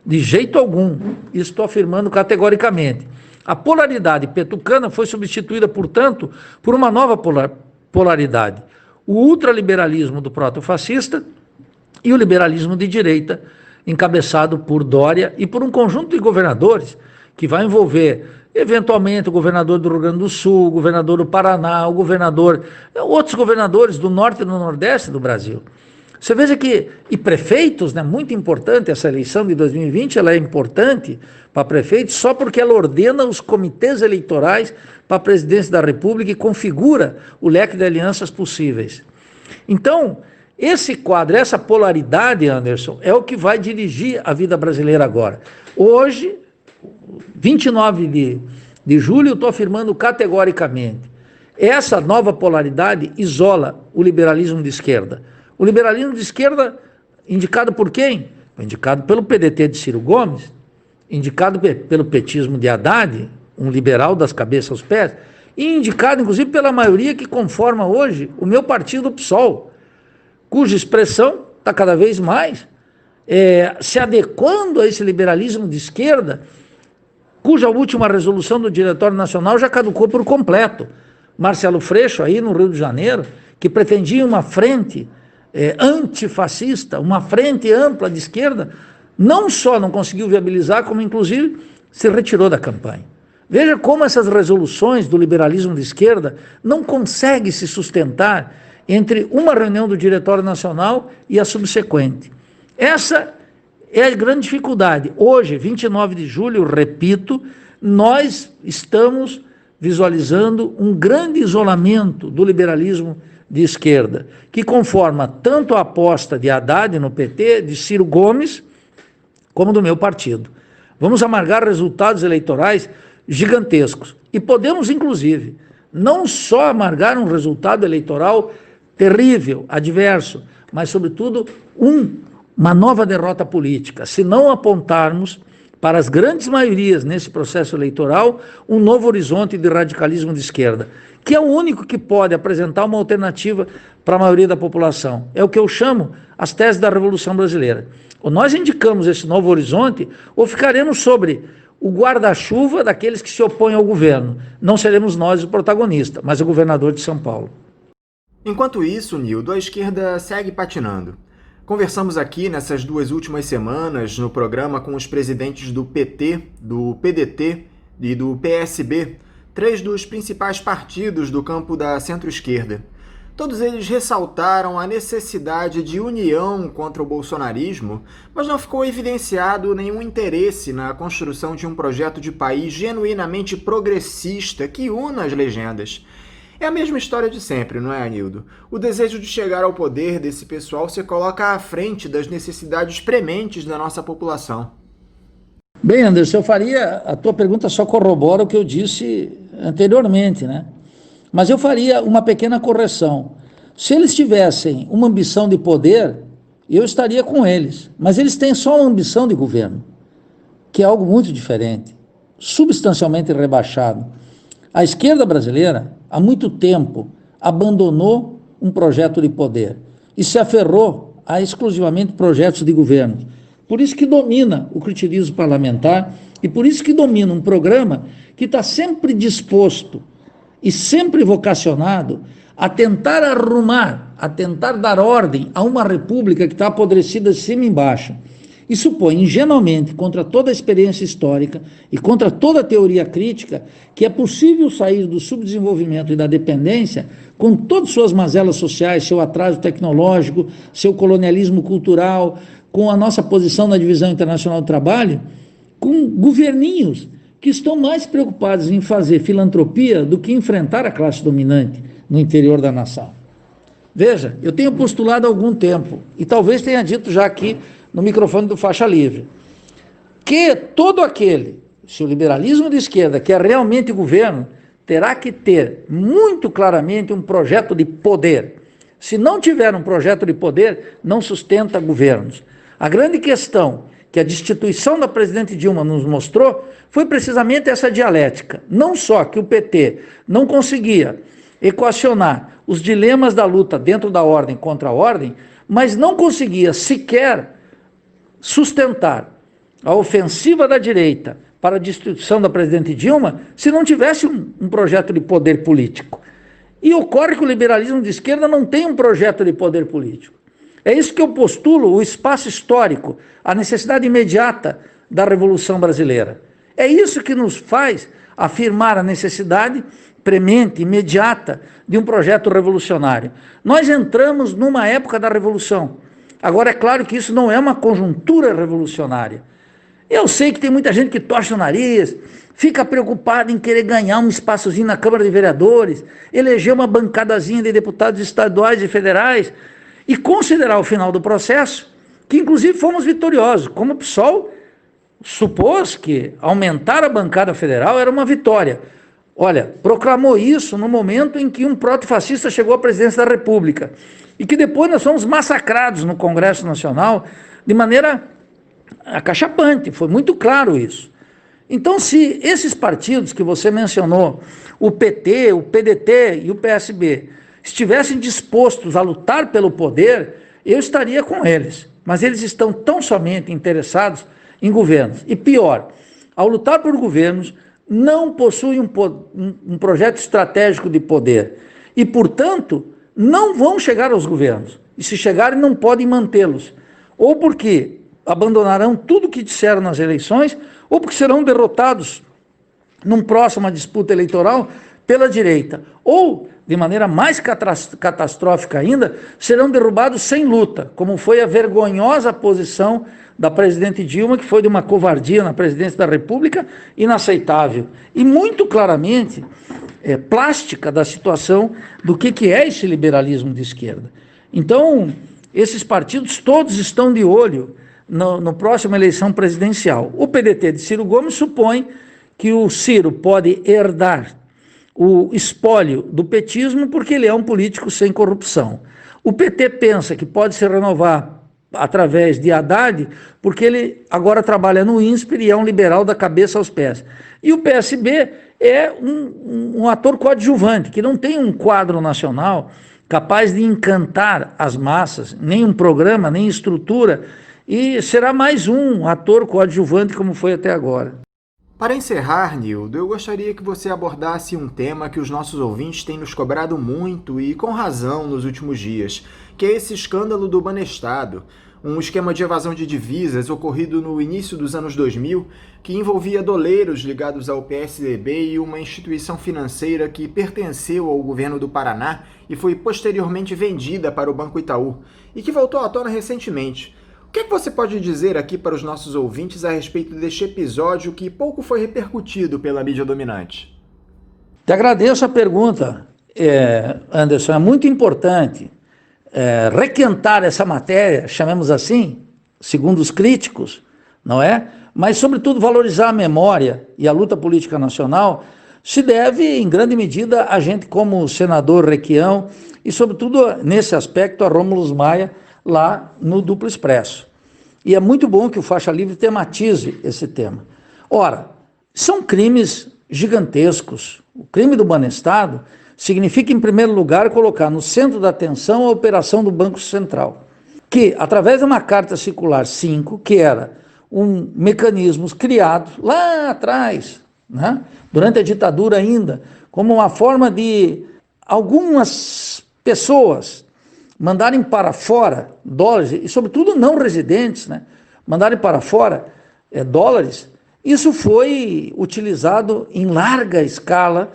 De jeito algum. Isso estou afirmando categoricamente. A polaridade petucana foi substituída, portanto, por uma nova polaridade. O ultraliberalismo do proto-fascista e o liberalismo de direita, encabeçado por Dória e por um conjunto de governadores que vai envolver, eventualmente, o governador do Rio Grande do Sul, o governador do Paraná, outros governadores do norte e do nordeste do Brasil. Você veja que, e prefeitos, né, muito importante essa eleição de 2020, ela é importante para prefeitos só porque ela ordena os comitês eleitorais para a presidência da República e configura o leque de alianças possíveis. Então, esse quadro, essa polaridade, Anderson, é o que vai dirigir a vida brasileira agora. Hoje, 29 de julho, eu estou afirmando categoricamente, essa nova polaridade isola o liberalismo de esquerda. O liberalismo de esquerda, indicado por quem? Indicado pelo PDT de Ciro Gomes, indicado pelo petismo de Haddad, um liberal das cabeças aos pés, e indicado, inclusive, pela maioria que conforma hoje o meu partido, o PSOL, cuja expressão está cada vez mais se adequando a esse liberalismo de esquerda, cuja última resolução do Diretório Nacional já caducou por completo. Marcelo Freixo, aí no Rio de Janeiro, que pretendia uma frente antifascista, uma frente ampla de esquerda, não só não conseguiu viabilizar, como inclusive se retirou da campanha. Veja como essas resoluções do liberalismo de esquerda não conseguem se sustentar entre uma reunião do Diretório Nacional e a subsequente. Essa é a grande dificuldade. Hoje, 29 de julho, repito, nós estamos visualizando um grande isolamento do liberalismo de esquerda, que conforma tanto a aposta de Haddad no PT, de Ciro Gomes, como do meu partido. Vamos amargar resultados eleitorais gigantescos. E podemos, inclusive, não só amargar um resultado eleitoral terrível, adverso, mas, sobretudo, uma nova derrota política, se não apontarmos para as grandes maiorias nesse processo eleitoral um novo horizonte de radicalismo de esquerda, que é o único que pode apresentar uma alternativa para a maioria da população. É o que eu chamo as teses da Revolução Brasileira. Ou nós indicamos esse novo horizonte, ou ficaremos sobre o guarda-chuva daqueles que se opõem ao governo. Não seremos nós o protagonista, mas o governador de São Paulo. Enquanto isso, Nildo, a esquerda segue patinando. Conversamos aqui nessas 2 últimas semanas no programa com os presidentes do PT, do PDT e do PSB, 3 dos principais partidos do campo da centro-esquerda. Todos eles ressaltaram a necessidade de união contra o bolsonarismo, mas não ficou evidenciado nenhum interesse na construção de um projeto de país genuinamente progressista que una as legendas. É a mesma história de sempre, não é, Anildo? O desejo de chegar ao poder desse pessoal se coloca à frente das necessidades prementes da nossa população. Bem, Anderson, a tua pergunta só corrobora o que eu disse anteriormente, né? Mas eu faria uma pequena correção. Se eles tivessem uma ambição de poder, eu estaria com eles. Mas eles têm só uma ambição de governo, que é algo muito diferente, substancialmente rebaixado. A esquerda brasileira, há muito tempo, abandonou um projeto de poder e se aferrou a exclusivamente projetos de governo. Por isso que domina o cretinismo parlamentar e por isso que domina um programa que está sempre disposto e sempre vocacionado a tentar arrumar, a tentar dar ordem a uma república que está apodrecida de cima e embaixo. E supõe ingenuamente, contra toda a experiência histórica e contra toda a teoria crítica, que é possível sair do subdesenvolvimento e da dependência com todas suas mazelas sociais, seu atraso tecnológico, seu colonialismo cultural, com a nossa posição na divisão internacional do trabalho, com governinhos que estão mais preocupados em fazer filantropia do que enfrentar a classe dominante no interior da nação. Veja, eu tenho postulado há algum tempo, e talvez tenha dito já aqui no microfone do Faixa Livre, que todo aquele, se o liberalismo de esquerda quer realmente governo, terá que ter muito claramente um projeto de poder. Se não tiver um projeto de poder, não sustenta governos. A grande questão que a destituição da presidente Dilma nos mostrou foi precisamente essa dialética. Não só que o PT não conseguia equacionar os dilemas da luta dentro da ordem contra a ordem, mas não conseguia sequer sustentar a ofensiva da direita para a destituição da presidente Dilma se não tivesse um projeto de poder político. E ocorre que o liberalismo de esquerda não tem um projeto de poder político. É isso que eu postulo, o espaço histórico, a necessidade imediata da Revolução Brasileira. É isso que nos faz afirmar a necessidade premente, imediata, de um projeto revolucionário. Nós entramos numa época da Revolução. Agora, é claro que isso não é uma conjuntura revolucionária. Eu sei que tem muita gente que torce o nariz, fica preocupada em querer ganhar um espaçozinho na Câmara de Vereadores, eleger uma bancadazinha de deputados estaduais e federais e considerar o final do processo, que inclusive fomos vitoriosos, como o PSOL supôs que aumentar a bancada federal era uma vitória. Olha, proclamou isso no momento em que um proto-fascista chegou à presidência da República e que depois nós fomos massacrados no Congresso Nacional de maneira acachapante, foi muito claro isso. Então, se esses partidos que você mencionou, o PT, o PDT e o PSB, estivessem dispostos a lutar pelo poder, eu estaria com eles. Mas eles estão tão somente interessados em governos. E pior, ao lutar por governos, não possuem um projeto estratégico de poder. E, portanto, não vão chegar aos governos. E se chegarem, não podem mantê-los. Ou porque abandonarão tudo o que disseram nas eleições, ou porque serão derrotados numa próxima disputa eleitoral pela direita. Ou, de maneira mais catastrófica ainda, serão derrubados sem luta, como foi a vergonhosa posição da presidente Dilma, que foi de uma covardia na presidência da República inaceitável. E muito claramente plástica da situação do que é esse liberalismo de esquerda. Então, esses partidos todos estão de olho no próxima eleição presidencial. O PDT de Ciro Gomes supõe que o Ciro pode herdar o espólio do petismo porque ele é um político sem corrupção. O PT pensa que pode se renovar através de Haddad porque ele agora trabalha no INSPER e é um liberal da cabeça aos pés. E o PSB é um ator coadjuvante, que não tem um quadro nacional capaz de encantar as massas, nem um programa, nem estrutura, e será mais um ator coadjuvante como foi até agora. Para encerrar, Nildo, eu gostaria que você abordasse um tema que os nossos ouvintes têm nos cobrado muito e com razão nos últimos dias, que é esse escândalo do Banestado, um esquema de evasão de divisas ocorrido no início dos anos 2000, que envolvia doleiros ligados ao PSDB e uma instituição financeira que pertenceu ao governo do Paraná e foi posteriormente vendida para o Banco Itaú, e que voltou à tona recentemente. O que é que você pode dizer aqui para os nossos ouvintes a respeito deste episódio que pouco foi repercutido pela mídia dominante? Te agradeço a pergunta, Anderson. É muito importante requentar essa matéria, chamemos assim, segundo os críticos, não é? Mas, sobretudo, valorizar a memória e a luta política nacional se deve, em grande medida, a gente como o senador Requião e, sobretudo, nesse aspecto, a Rômulo Maia, lá no Duplo Expresso. E é muito bom que o Faixa Livre tematize esse tema. Ora, são crimes gigantescos. O crime do Banestado significa, em primeiro lugar, colocar no centro da atenção a operação do Banco Central, que, através de uma carta circular 5, que era um mecanismo criado lá atrás, né, durante a ditadura ainda, como uma forma de algumas pessoas mandarem para fora dólares, e sobretudo não residentes, né, mandarem para fora dólares, isso foi utilizado em larga escala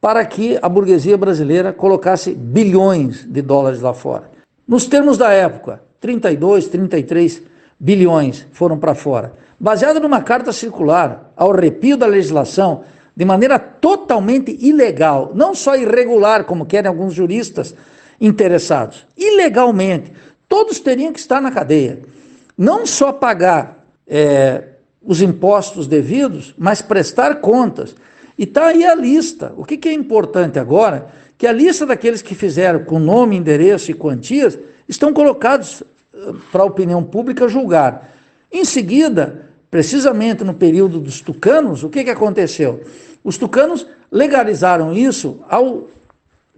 para que a burguesia brasileira colocasse bilhões de dólares lá fora. Nos termos da época, 32, 33 bilhões foram para fora. Baseado numa carta circular, ao arrepio da legislação, de maneira totalmente ilegal, não só irregular, como querem alguns juristas interessados, ilegalmente, todos teriam que estar na cadeia. Não só pagar os impostos devidos, mas prestar contas. E está aí a lista. O que é importante agora? Que a lista daqueles que fizeram com nome, endereço e quantias estão colocados para a opinião pública julgar. Em seguida, precisamente no período dos tucanos, o que aconteceu? Os tucanos legalizaram isso ao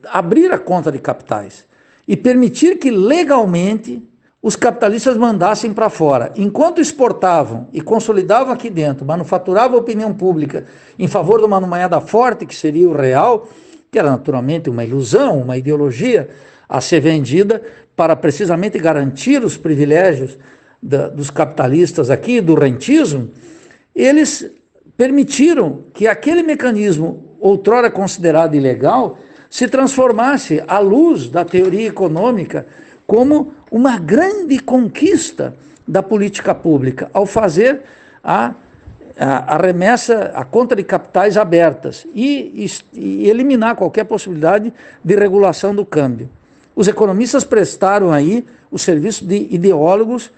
abrir a conta de capitais e permitir que legalmente os capitalistas mandassem para fora. Enquanto exportavam e consolidavam aqui dentro, manufaturavam a opinião pública em favor de uma moeda forte, que seria o real, que era naturalmente uma ilusão, uma ideologia a ser vendida para precisamente garantir os privilégios dos capitalistas aqui, do rentismo, eles permitiram que aquele mecanismo, outrora considerado ilegal, se transformasse, à luz da teoria econômica, como uma grande conquista da política pública, ao fazer a remessa, a conta de capitais abertas e eliminar qualquer possibilidade de regulação do câmbio. Os economistas prestaram aí o serviço de ideólogos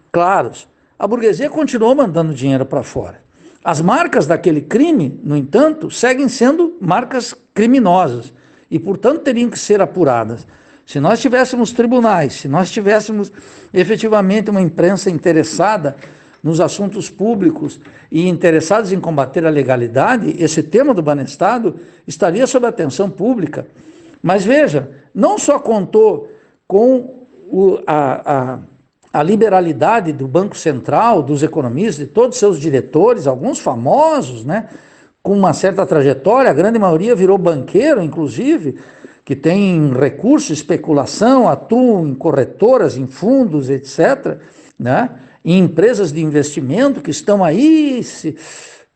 claros. A burguesia continuou mandando dinheiro para fora. As marcas daquele crime, no entanto, seguem sendo marcas criminosas e, portanto, teriam que ser apuradas. Se nós tivéssemos tribunais, se nós tivéssemos efetivamente uma imprensa interessada nos assuntos públicos e interessados em combater a legalidade, esse tema do Banestado estaria sob atenção pública. Mas veja, não só contou com a liberalidade do Banco Central, dos economistas, de todos os seus diretores, alguns famosos, né, com uma certa trajetória, a grande maioria virou banqueiro, inclusive, que tem recursos, especulação, atuam em corretoras, em fundos, etc., né? Em empresas de investimento que estão aí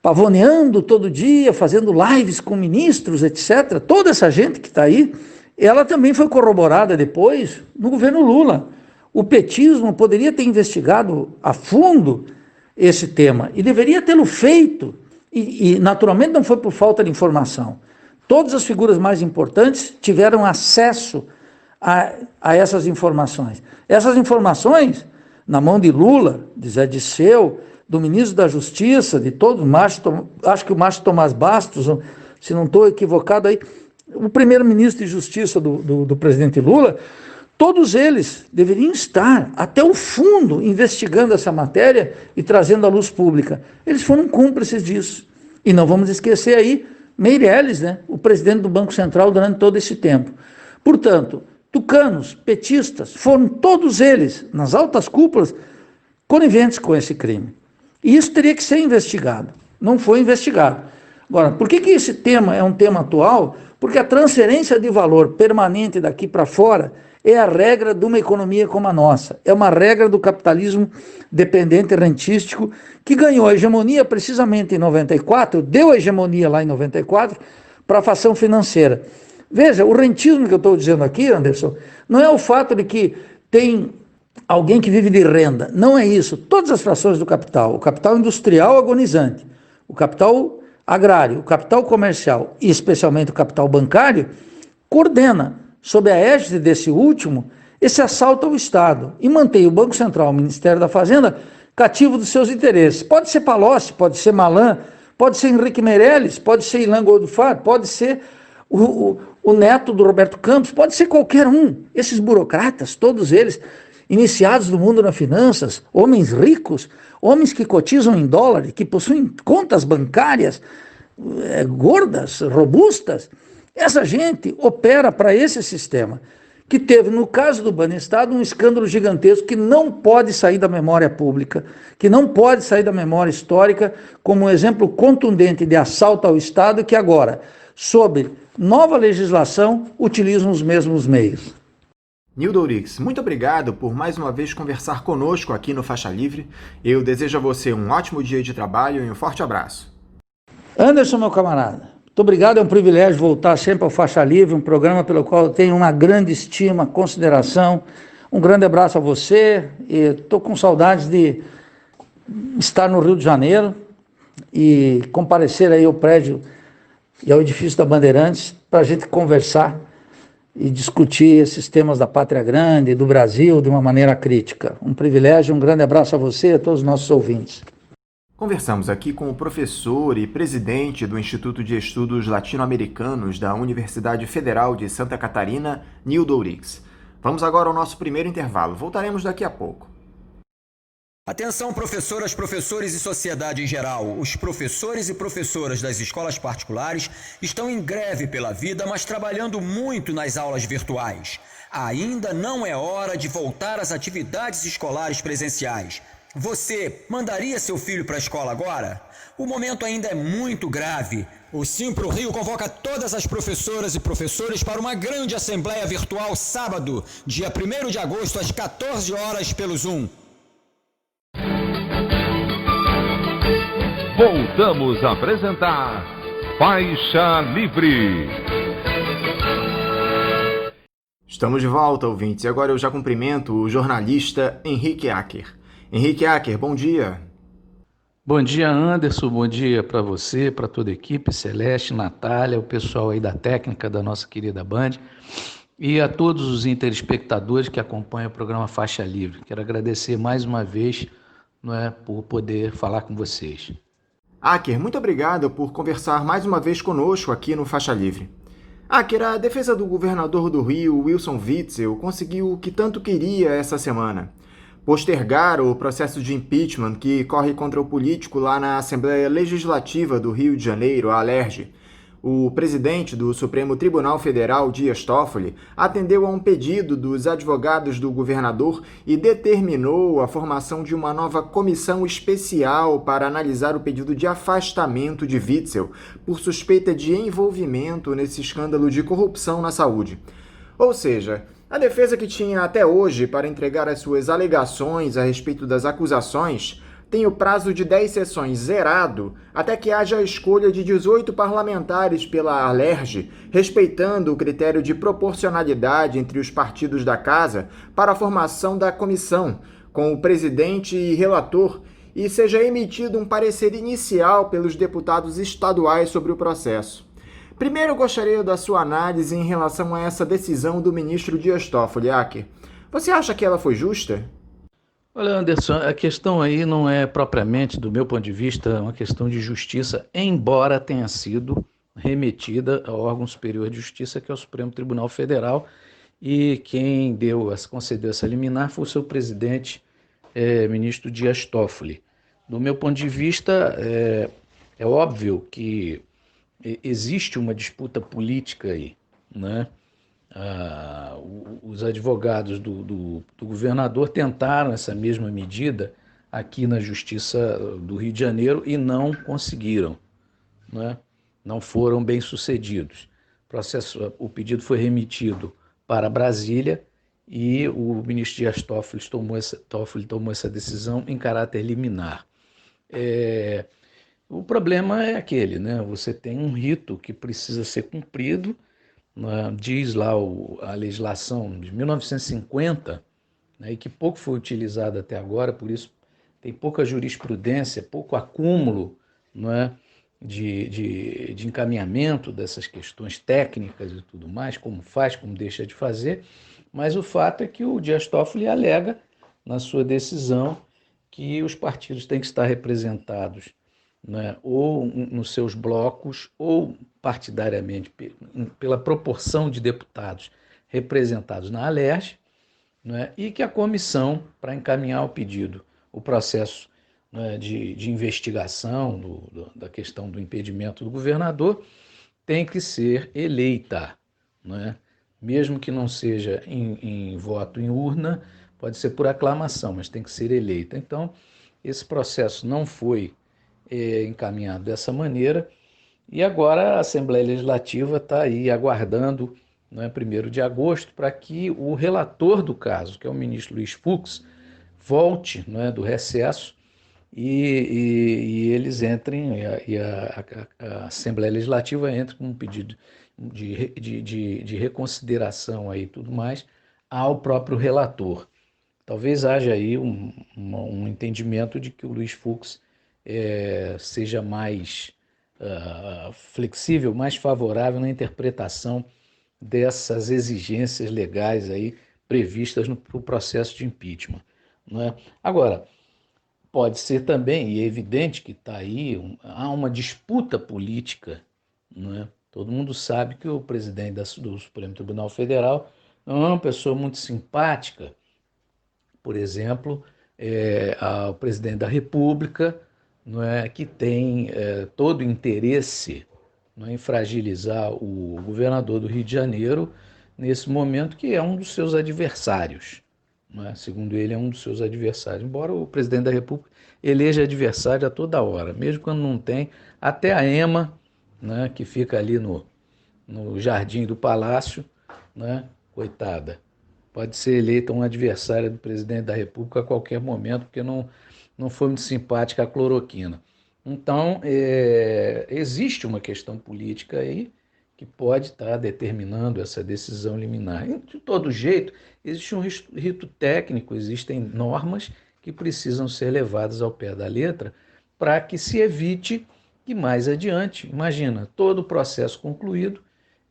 pavoneando todo dia, fazendo lives com ministros, etc. Toda essa gente que está aí, ela também foi corroborada depois no governo Lula. O petismo poderia ter investigado a fundo esse tema e deveria tê-lo feito, e naturalmente não foi por falta de informação. Todas as figuras mais importantes tiveram acesso a essas informações. Essas informações, na mão de Lula, de Zé Disseu, do ministro da Justiça, de todos, acho que o Márcio Tomás Bastos, se não estou equivocado aí, o primeiro-ministro de Justiça do presidente Lula, todos eles deveriam estar até o fundo investigando essa matéria e trazendo à luz pública. Eles foram cúmplices disso. E não vamos esquecer aí Meirelles, né, o presidente do Banco Central durante todo esse tempo. Portanto, tucanos, petistas, foram todos eles, nas altas cúpulas, coniventes com esse crime. E isso teria que ser investigado. Não foi investigado. Agora, por que esse tema é um tema atual? Porque a transferência de valor permanente daqui para fora é a regra de uma economia como a nossa. É uma regra do capitalismo dependente rentístico que ganhou a hegemonia precisamente em 94, deu a hegemonia lá em 94 para a fação financeira. Veja, o rentismo que eu estou dizendo aqui, Anderson, não é o fato de que tem alguém que vive de renda. Não é isso. Todas as frações do capital, o capital industrial agonizante, o capital agrário, o capital comercial e especialmente o capital bancário, coordena, sob a égide desse último, esse assalto ao Estado e mantém o Banco Central, o Ministério da Fazenda, cativo dos seus interesses. Pode ser Palocci, pode ser Malan, pode ser Henrique Meirelles, pode ser Ilan Goldfarb, pode ser o neto do Roberto Campos, pode ser qualquer um. Esses burocratas, todos eles, iniciados do mundo das finanças, homens ricos, homens que cotizam em dólar, que possuem contas bancárias gordas, robustas, essa gente opera para esse sistema, que teve, no caso do Banestado, um escândalo gigantesco que não pode sair da memória pública, que não pode sair da memória histórica, como um exemplo contundente de assalto ao Estado que agora, sob nova legislação, utilizam os mesmos meios. Nildo Ourix, muito obrigado por mais uma vez conversar conosco aqui no Faixa Livre. Eu desejo a você um ótimo dia de trabalho e um forte abraço. Anderson, meu camarada, muito obrigado, é um privilégio voltar sempre ao Faixa Livre, um programa pelo qual eu tenho uma grande estima, consideração. Um grande abraço a você, e estou com saudades de estar no Rio de Janeiro e comparecer aí ao prédio e ao edifício da Bandeirantes para a gente conversar e discutir esses temas da Pátria Grande, do Brasil, de uma maneira crítica. Um privilégio, um grande abraço a você e a todos os nossos ouvintes. Conversamos aqui com o professor e presidente do Instituto de Estudos Latino-Americanos da Universidade Federal de Santa Catarina, Nildo Ourix. Vamos agora ao nosso primeiro intervalo. Voltaremos daqui a pouco. Atenção, professoras, professores e sociedade em geral. Os professores e professoras das escolas particulares estão em greve pela vida, mas trabalhando muito nas aulas virtuais. Ainda não é hora de voltar às atividades escolares presenciais. Você mandaria seu filho para a escola agora? O momento ainda é muito grave. O Simpro Rio convoca todas as professoras e professores para uma grande assembleia virtual sábado, dia 1º de agosto, às 14 horas pelo Zoom. Voltamos a apresentar Faixa Livre. Estamos de volta, ouvintes, e agora eu já cumprimento o jornalista Henrique Acker. Henrique Acker, bom dia. Bom dia, Anderson, bom dia para você, para toda a equipe, Celeste, Natália, o pessoal aí da técnica da nossa querida Band e a todos os interespectadores que acompanham o programa Faixa Livre. Quero agradecer mais uma vez, por poder falar com vocês. Acker, muito obrigado por conversar mais uma vez conosco aqui no Faixa Livre. Acker, a defesa do governador do Rio, Wilson Witzel, conseguiu o que tanto queria essa semana: postergar o processo de impeachment que corre contra o político lá na Assembleia Legislativa do Rio de Janeiro, a ALERJ. O presidente do Supremo Tribunal Federal, Dias Toffoli, atendeu a um pedido dos advogados do governador e determinou a formação de uma nova comissão especial para analisar o pedido de afastamento de Witzel por suspeita de envolvimento nesse escândalo de corrupção na saúde. Ou seja, a defesa que tinha até hoje para entregar as suas alegações a respeito das acusações tem o prazo de 10 sessões zerado até que haja a escolha de 18 parlamentares pela Alerj, respeitando o critério de proporcionalidade entre os partidos da Casa para a formação da comissão, com o presidente e relator, e seja emitido um parecer inicial pelos deputados estaduais sobre o processo. Primeiro, gostaria da sua análise em relação a essa decisão do ministro Dias Toffoli, Acker. Você acha que ela foi justa? Olha, Anderson, a questão aí não é propriamente, do meu ponto de vista, uma questão de justiça, embora tenha sido remetida ao órgão superior de justiça, que é o Supremo Tribunal Federal, e quem concedeu essa liminar foi o seu presidente, ministro Dias Toffoli. Do meu ponto de vista, é óbvio que existe uma disputa política aí, né? Os advogados do governador tentaram essa mesma medida aqui na Justiça do Rio de Janeiro e não conseguiram, né? Não foram bem sucedidos. O pedido foi remetido para Brasília e o ministro Dias Toffoli tomou essa decisão em caráter liminar. O problema é aquele, né? Você tem um rito que precisa ser cumprido. Diz lá a legislação de 1950, né, e que pouco foi utilizada até agora, por isso tem pouca jurisprudência, pouco acúmulo, né, de encaminhamento dessas questões técnicas e tudo mais, como faz, como deixa de fazer, mas o fato é que o Dias Toffoli alega na sua decisão que os partidos têm que estar representados, né, ou nos seus blocos, ou partidariamente, pela proporção de deputados representados na Alerj, né, e que a comissão, para encaminhar o pedido, o processo, né, de investigação da questão do impedimento do governador, tem que ser eleita, né, mesmo que não seja em voto em urna, pode ser por aclamação, mas tem que ser eleita. Então, esse processo não foi encaminhado dessa maneira, e agora a Assembleia Legislativa está aí aguardando, né, 1º de agosto, para que o relator do caso, que é o ministro Luiz Fux, volte, né, do recesso e eles entrem, e a Assembleia Legislativa entre com um pedido de reconsideração aí, tudo mais, ao próprio relator. Talvez haja aí um entendimento de que o Luiz Fux seja mais flexível, mais favorável na interpretação dessas exigências legais aí previstas no processo de impeachment, não é? Agora, pode ser também, e é evidente que está aí, há uma disputa política, não é? Todo mundo sabe que o presidente do Supremo Tribunal Federal não é uma pessoa muito simpática, por exemplo, ao presidente da República, não é, que tem todo o interesse, não é, em fragilizar o governador do Rio de Janeiro nesse momento, que é um dos seus adversários, não é? Segundo ele, é um dos seus adversários, embora o presidente da República eleja adversário a toda hora, mesmo quando não tem, até a EMA, né, que fica ali no jardim do Palácio, né, coitada, pode ser eleita um adversário do presidente da República a qualquer momento, porque não foi muito simpática a cloroquina. Então, existe uma questão política aí que pode estar determinando essa decisão liminar. De todo jeito, existe um rito técnico, existem normas que precisam ser levadas ao pé da letra para que se evite que mais adiante, imagina, todo o processo concluído,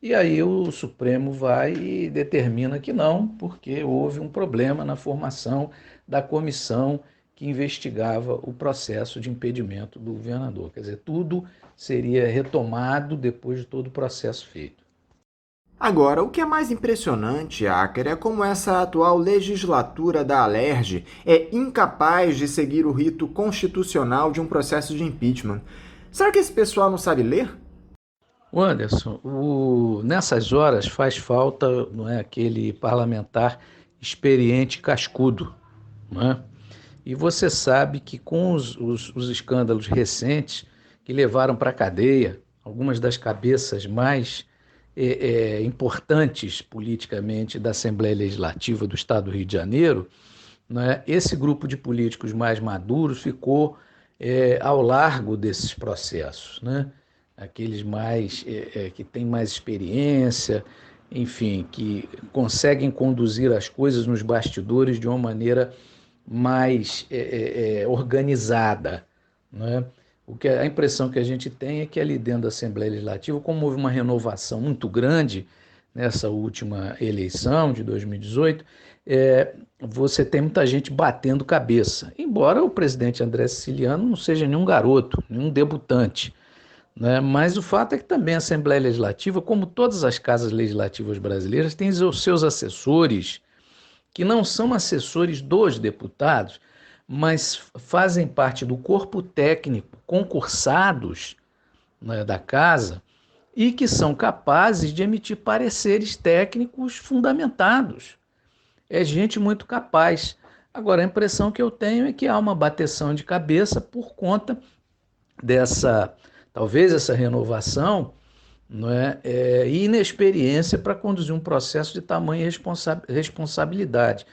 e aí o Supremo vai e determina que não, porque houve um problema na formação da comissão que investigava o processo de impedimento do governador. Quer dizer, tudo seria retomado depois de todo o processo feito. Agora, o que é mais impressionante, Acker, é como essa atual legislatura da Alerj é incapaz de seguir o rito constitucional de um processo de impeachment. Será que esse pessoal não sabe ler? Anderson, nessas horas faz falta, não é, aquele parlamentar experiente cascudo, não é? E você sabe que com os escândalos recentes que levaram para a cadeia algumas das cabeças mais importantes politicamente da Assembleia Legislativa do Estado do Rio de Janeiro, né? Esse grupo de políticos mais maduros ficou ao largo desses processos, né? Aqueles mais que têm mais experiência, enfim, que conseguem conduzir as coisas nos bastidores de uma maneira mais organizada, né? A impressão que a gente tem é que ali dentro da Assembleia Legislativa, como houve uma renovação muito grande nessa última eleição de 2018, você tem muita gente batendo cabeça, embora o presidente André Siciliano não seja nenhum garoto, nenhum debutante, né? Mas o fato é que também a Assembleia Legislativa, como todas as casas legislativas brasileiras, tem os seus assessores, que não são assessores dos deputados, mas fazem parte do corpo técnico, concursados, né, da casa, e que são capazes de emitir pareceres técnicos fundamentados. É gente muito capaz. Agora, a impressão que eu tenho é que há uma bateção de cabeça por conta talvez essa renovação, não é, e inexperiência para conduzir um processo de tamanha responsabilidade.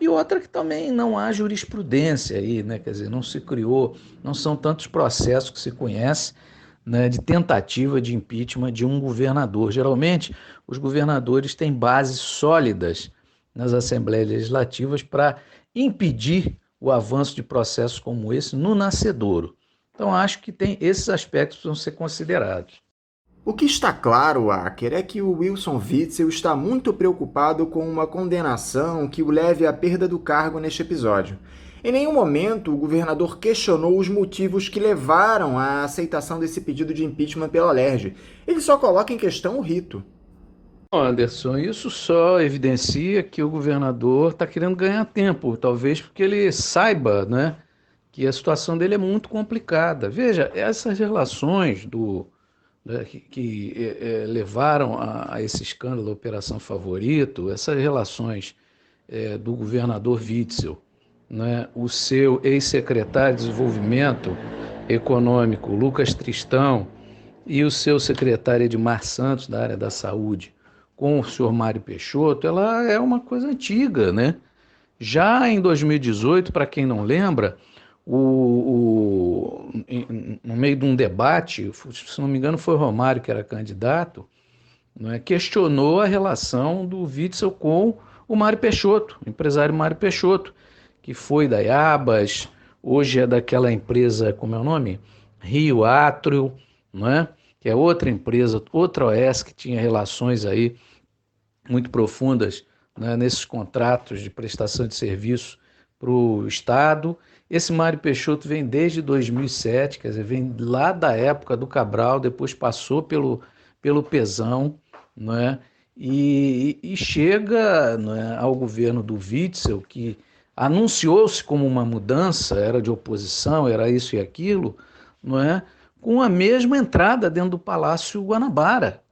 E outra que também não há jurisprudência aí, né? Quer dizer, não se criou, não são tantos processos que se conhece, né, de tentativa de impeachment de um governador. Geralmente, os governadores têm bases sólidas nas assembleias legislativas para impedir o avanço de processos como esse no nascedouro. Então, acho que esses aspectos precisam ser considerados. O que está claro, Acker, é que o Wilson Witzel está muito preocupado com uma condenação que o leve à perda do cargo neste episódio. Em nenhum momento o governador questionou os motivos que levaram à aceitação desse pedido de impeachment pela LERJ. Ele só coloca em questão o rito. Anderson, isso só evidencia que o governador está querendo ganhar tempo, talvez porque ele saiba, né, que a situação dele é muito complicada. Veja, essas relações que levaram a esse escândalo da Operação Favorito, essas relações do governador Witzel, né, o seu ex-secretário de Desenvolvimento Econômico, Lucas Tristão, e o seu secretário Edmar Santos, da área da saúde, com o senhor Mário Peixoto, ela é uma coisa antiga, né? Já em 2018, para quem não lembra, no meio de um debate, se não me engano foi o Romário que era candidato, né, questionou a relação do Witzel com o Mário Peixoto, o empresário Mário Peixoto, que foi da Iabas, hoje é daquela empresa, como é o nome? Rio Átrio, não é? Que é outra empresa, outra OS que tinha relações aí muito profundas, né, nesses contratos de prestação de serviço para o Estado. Esse Mário Peixoto vem desde 2007, quer dizer, vem lá da época do Cabral, depois passou pelo Pezão, não é? E chega, não é, ao governo do Witzel, que anunciou-se como uma mudança, era de oposição, era isso e aquilo, não é? Com a mesma entrada dentro do Palácio Guanabara.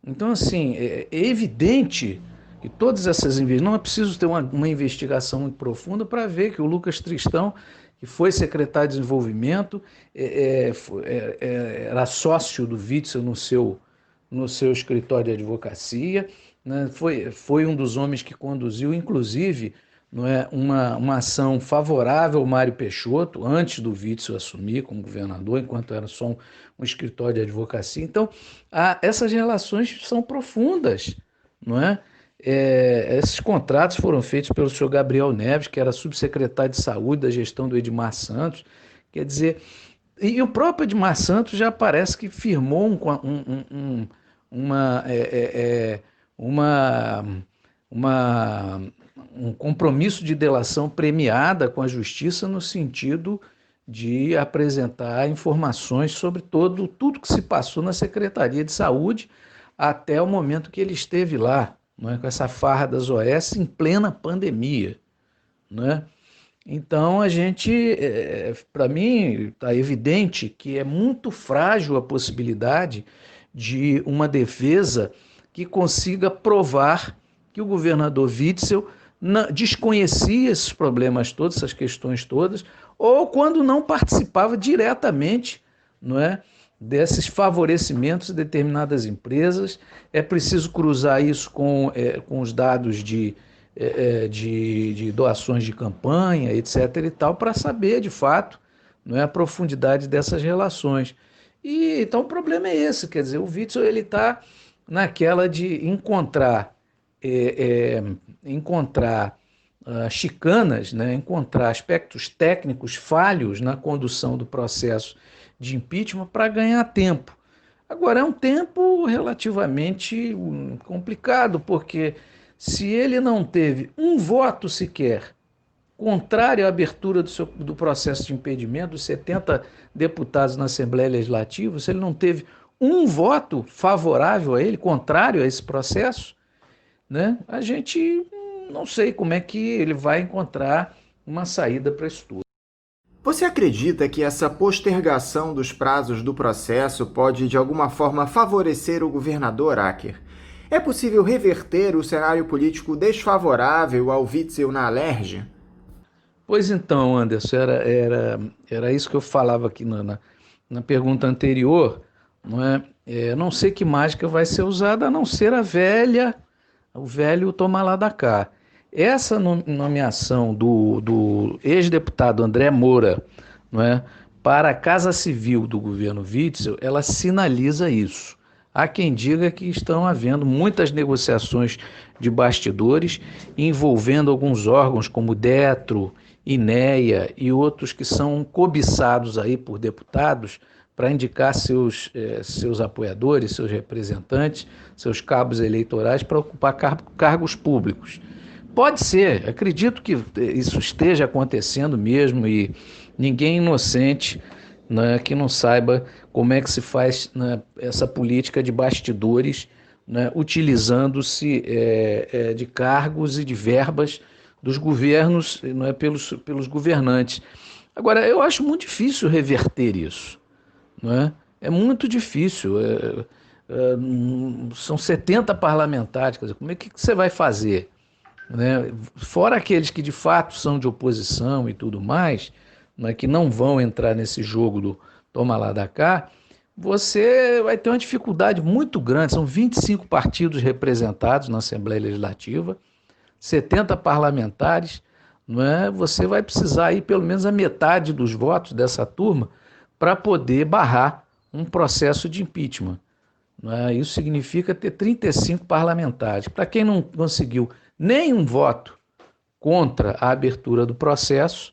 Então, assim, é evidente que todas essas investigações, não é preciso ter uma investigação muito profunda para ver que o Lucas Tristão, que foi secretário de Desenvolvimento, era sócio do Witzel no seu escritório de advocacia, né? Foi um dos homens que conduziu, inclusive, não é, uma ação favorável ao Mário Peixoto, antes do Witzel assumir como governador, enquanto era só um escritório de advocacia. Então, essas relações são profundas, não é? Esses contratos foram feitos pelo senhor Gabriel Neves, que era subsecretário de Saúde da gestão do Edmar Santos. Quer dizer, e o próprio Edmar Santos já parece que firmou um compromisso de delação premiada com a Justiça no sentido de apresentar informações sobre tudo que se passou na Secretaria de Saúde até o momento que ele esteve lá, não é, com essa farra das OS em plena pandemia, não é? Então, para mim, está evidente que é muito frágil a possibilidade de uma defesa que consiga provar que o governador Witzel desconhecia esses problemas todos, essas questões todas, ou quando não participava diretamente, não é, desses favorecimentos de determinadas empresas. É preciso cruzar isso com os dados de doações de campanha, etc. e tal, para saber, de fato, não é, a profundidade dessas relações. E então o problema é esse, quer dizer, o Witzel ele está naquela de encontrar chicanas, né, encontrar aspectos técnicos falhos na condução do processo de impeachment para ganhar tempo. Agora, é um tempo relativamente complicado, porque se ele não teve um voto sequer contrário à abertura do processo de impedimento, dos 70 deputados na Assembleia Legislativa, se ele não teve um voto favorável a ele, contrário a esse processo, né, a gente não sei como é que ele vai encontrar uma saída para isso tudo. Você acredita que essa postergação dos prazos do processo pode, de alguma forma, favorecer o governador Acker? É possível reverter o cenário político desfavorável ao Witzel na Alerj? Pois então, Anderson, era isso que eu falava aqui na pergunta anterior, não é? Não sei que mágica vai ser usada, a não ser o velho toma lá da cá. Essa nomeação do ex-deputado André Moura, não é, para a Casa Civil do governo Witzel, ela sinaliza isso. Há quem diga que estão havendo muitas negociações de bastidores envolvendo alguns órgãos como DETRO, INEA e outros que são cobiçados aí por deputados para indicar seus apoiadores, seus representantes, seus cabos eleitorais para ocupar cargos públicos. Pode ser, acredito que isso esteja acontecendo mesmo e ninguém inocente, né, que não saiba como é que se faz, né, essa política de bastidores, né, utilizando-se de cargos e de verbas dos governos, né, pelos governantes. Agora, eu acho muito difícil reverter isso. Não é? É muito difícil. São 70 parlamentares, quer dizer, como é que você vai fazer? Né? Fora aqueles que de fato são de oposição e tudo mais, né, que não vão entrar nesse jogo do toma lá da cá, você vai ter uma dificuldade muito grande. São 25 partidos representados na Assembleia Legislativa, 70 parlamentares, não é? Você vai precisar ir pelo menos a metade dos votos dessa turma para poder barrar um processo de impeachment. Não é? Isso significa ter 35 parlamentares. Para quem não conseguiu nenhum voto contra a abertura do processo,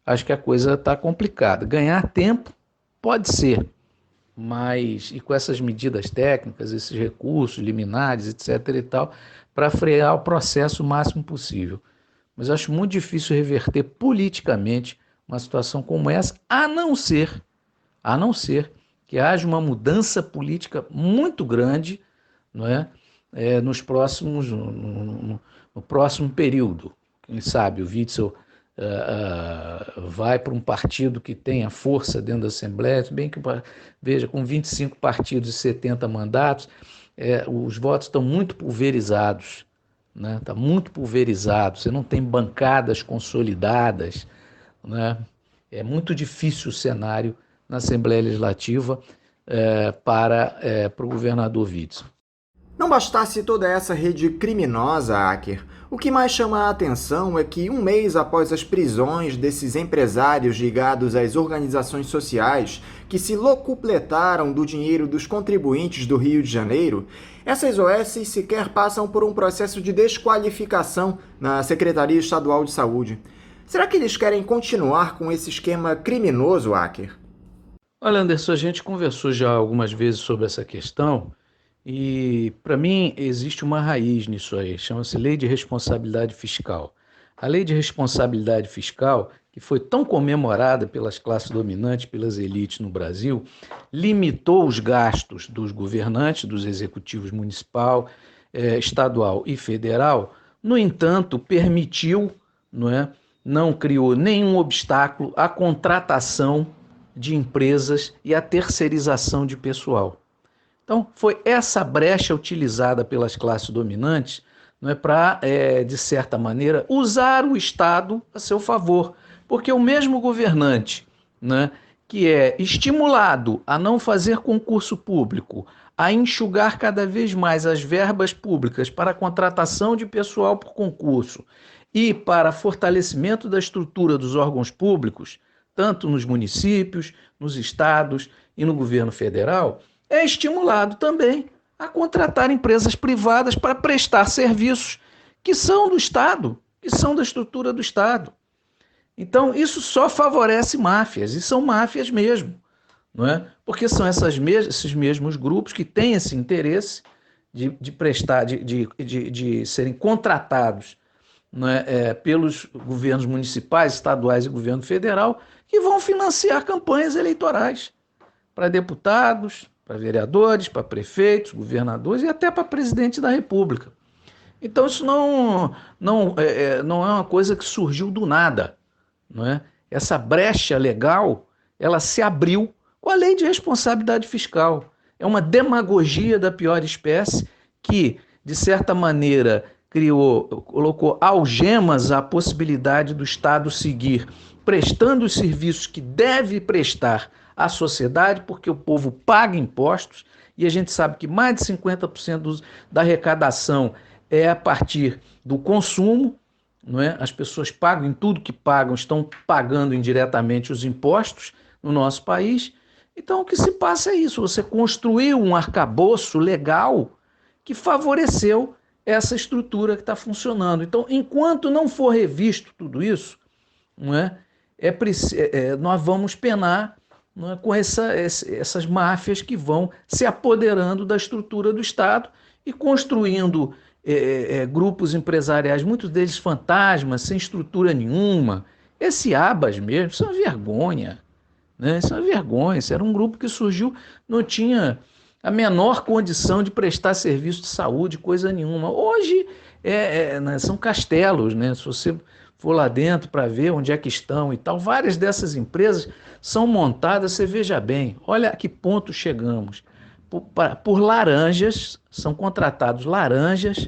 acho que a coisa está complicada. Ganhar tempo pode ser, mas e com essas medidas técnicas, esses recursos, liminares, etc. e tal, para frear o processo o máximo possível. Mas acho muito difícil reverter politicamente uma situação como essa, a não ser que haja uma mudança política muito grande, não é? No próximo período. Quem sabe o Witzel vai para um partido que tenha força dentro da Assembleia, se bem que, veja, com 25 partidos e 70 mandatos, os votos estão muito pulverizados, né? Está muito pulverizado, você não tem bancadas consolidadas, né? É muito difícil o cenário na Assembleia Legislativa para o governador Witzel. Não bastasse toda essa rede criminosa, Acker, o que mais chama a atenção é que, um mês após as prisões desses empresários ligados às organizações sociais que se locupletaram do dinheiro dos contribuintes do Rio de Janeiro, essas OS sequer passam por um processo de desqualificação na Secretaria Estadual de Saúde. Será que eles querem continuar com esse esquema criminoso, Acker? Olha, Anderson, a gente conversou já algumas vezes sobre essa questão e, para mim, existe uma raiz nisso aí, chama-se Lei de Responsabilidade Fiscal. A Lei de Responsabilidade Fiscal, que foi tão comemorada pelas classes dominantes, pelas elites no Brasil, limitou os gastos dos governantes, dos executivos municipal, estadual e federal, no entanto, permitiu, não criou nenhum obstáculo à contratação de empresas e à terceirização de pessoal. Então, foi essa brecha utilizada pelas classes dominantes, para, de certa maneira, usar o Estado a seu favor, porque o mesmo governante, que é estimulado a não fazer concurso público, a enxugar cada vez mais as verbas públicas para a contratação de pessoal por concurso e para fortalecimento da estrutura dos órgãos públicos, tanto nos municípios, nos estados e no governo federal, é estimulado também a contratar empresas privadas para prestar serviços que são do Estado, que são da estrutura do Estado. Então, isso só favorece máfias, e são máfias mesmo, não é? Porque são esses mesmos grupos que têm esse interesse de prestar, de serem contratados, não é, pelos governos municipais, estaduais e governo federal, que vão financiar campanhas eleitorais para deputados, para vereadores, para prefeitos, governadores e até para presidente da República. Então, isso não é uma coisa que surgiu do nada, não é? Essa brecha legal, ela se abriu com a lei de responsabilidade fiscal. É uma demagogia da pior espécie que, de certa maneira, colocou algemas à possibilidade do Estado seguir prestando os serviços que deve prestar à sociedade, porque o povo paga impostos, e a gente sabe que mais de 50% da arrecadação é a partir do consumo, não é? As pessoas pagam, em tudo que pagam, estão pagando indiretamente os impostos no nosso país. Então, o que se passa é isso, você construiu um arcabouço legal que favoreceu essa estrutura que está funcionando. Então, enquanto não for revisto tudo isso, não é? Nós vamos penar, não é, com essas máfias que vão se apoderando da estrutura do Estado e construindo grupos empresariais, muitos deles fantasmas, sem estrutura nenhuma. Esse Abas mesmo, isso é uma vergonha, né? Isso é uma vergonha. Isso era um grupo que surgiu, não tinha a menor condição de prestar serviço de saúde, coisa nenhuma. Hoje né, são castelos, né? Se você for lá dentro para ver onde é que estão e tal, várias dessas empresas são montadas, você veja bem, olha a que ponto chegamos. Por laranjas, são contratados laranjas,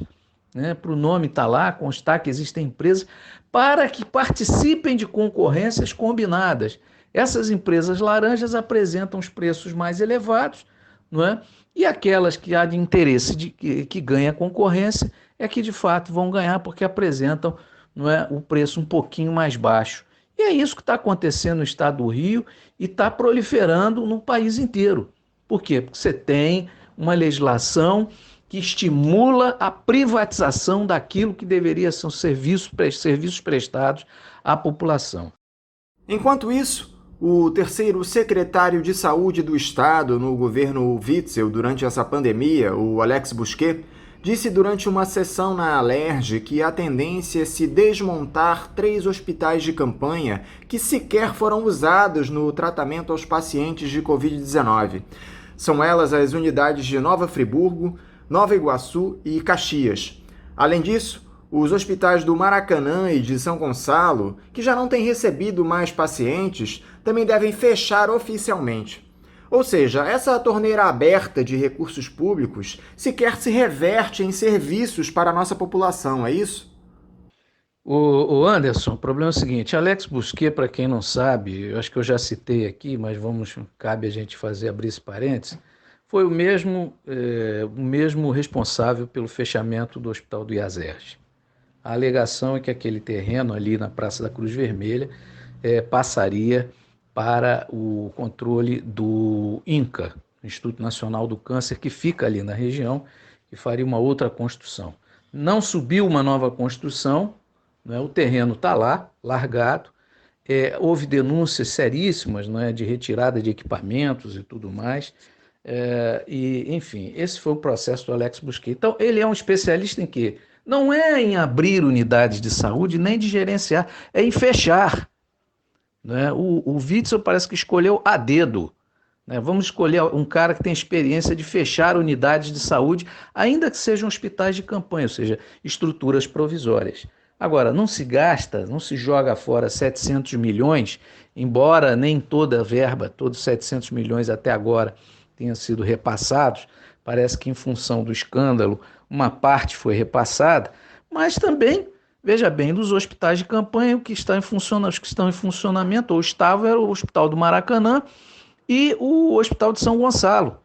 né, para o nome estar lá, constar que existem empresas, para que participem de concorrências combinadas. Essas empresas laranjas apresentam os preços mais elevados, não é? E aquelas que há de interesse que ganha a concorrência é que de fato vão ganhar porque apresentam, não é, o preço um pouquinho mais baixo. E é isso que está acontecendo no estado do Rio e está proliferando no país inteiro. Por quê? Porque você tem uma legislação que estimula a privatização daquilo que deveria ser serviços prestados à população. Enquanto isso, o terceiro secretário de Saúde do Estado no governo Witzel durante essa pandemia, o Alex Busquet, disse durante uma sessão na Alerj que a tendência é se desmontar 3 hospitais de campanha que sequer foram usados no tratamento aos pacientes de Covid-19. São elas as unidades de Nova Friburgo, Nova Iguaçu e Caxias. Além disso, os hospitais do Maracanã e de São Gonçalo, que já não têm recebido mais pacientes, também devem fechar oficialmente. Ou seja, essa torneira aberta de recursos públicos sequer se reverte em serviços para a nossa população, é isso? O Anderson, o problema é o seguinte, Alex Busquet, para quem não sabe, eu acho que eu já citei aqui, mas cabe a gente abrir esse parênteses, foi o mesmo responsável pelo fechamento do Hospital do Iazerje. A alegação é que aquele terreno ali na Praça da Cruz Vermelha passaria para o controle do INCA, Instituto Nacional do Câncer, que fica ali na região, e faria uma outra construção. Não subiu uma nova construção, né? O terreno está lá, largado, houve denúncias seríssimas, né, de retirada de equipamentos e tudo mais, enfim, esse foi o processo do Alex Busquet. Então, ele é um especialista em quê? Não é em abrir unidades de saúde, nem de gerenciar, é em fechar. Né? O Witzel parece que escolheu a dedo. Né? Vamos escolher um cara que tem experiência de fechar unidades de saúde, ainda que sejam hospitais de campanha, ou seja, estruturas provisórias. Agora, não se gasta, não se joga fora 700 milhões, embora nem toda a verba, todos 700 milhões até agora tenham sido repassados, parece que em função do escândalo uma parte foi repassada, mas também, veja bem, dos hospitais de campanha, os que estão em funcionamento, ou estavam, era o Hospital do Maracanã e o Hospital de São Gonçalo.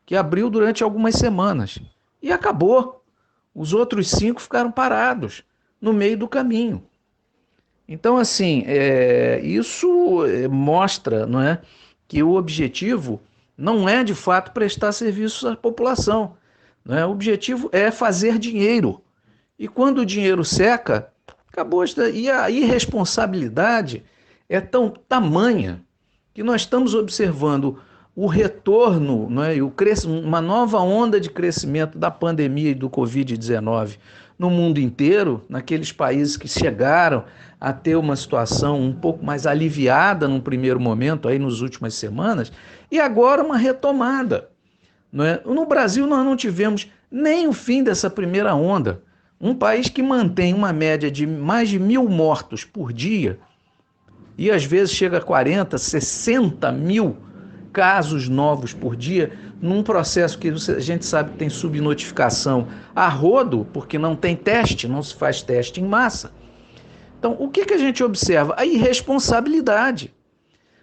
que abriu durante algumas semanas e acabou. Os outros 5 ficaram parados no meio do caminho. Então, assim, isso mostra, não é, que o objetivo não é, de fato, prestar serviços à população. Não é? O objetivo é fazer dinheiro. E quando o dinheiro seca, acabou. E a irresponsabilidade é tão tamanha que nós estamos observando o retorno, não é, e uma nova onda de crescimento da pandemia e do Covid-19 no mundo inteiro, naqueles países que chegaram a ter uma situação um pouco mais aliviada num primeiro momento, aí nas últimas semanas, e agora uma retomada. Não é? No Brasil nós não tivemos nem o fim dessa primeira onda. Um país que mantém uma média de mais de 1.000 mortos por dia, e às vezes chega a 40, 60 mil casos novos por dia, num processo que a gente sabe que tem subnotificação a rodo, porque não tem teste, não se faz teste em massa. Então, o que a gente observa? A irresponsabilidade.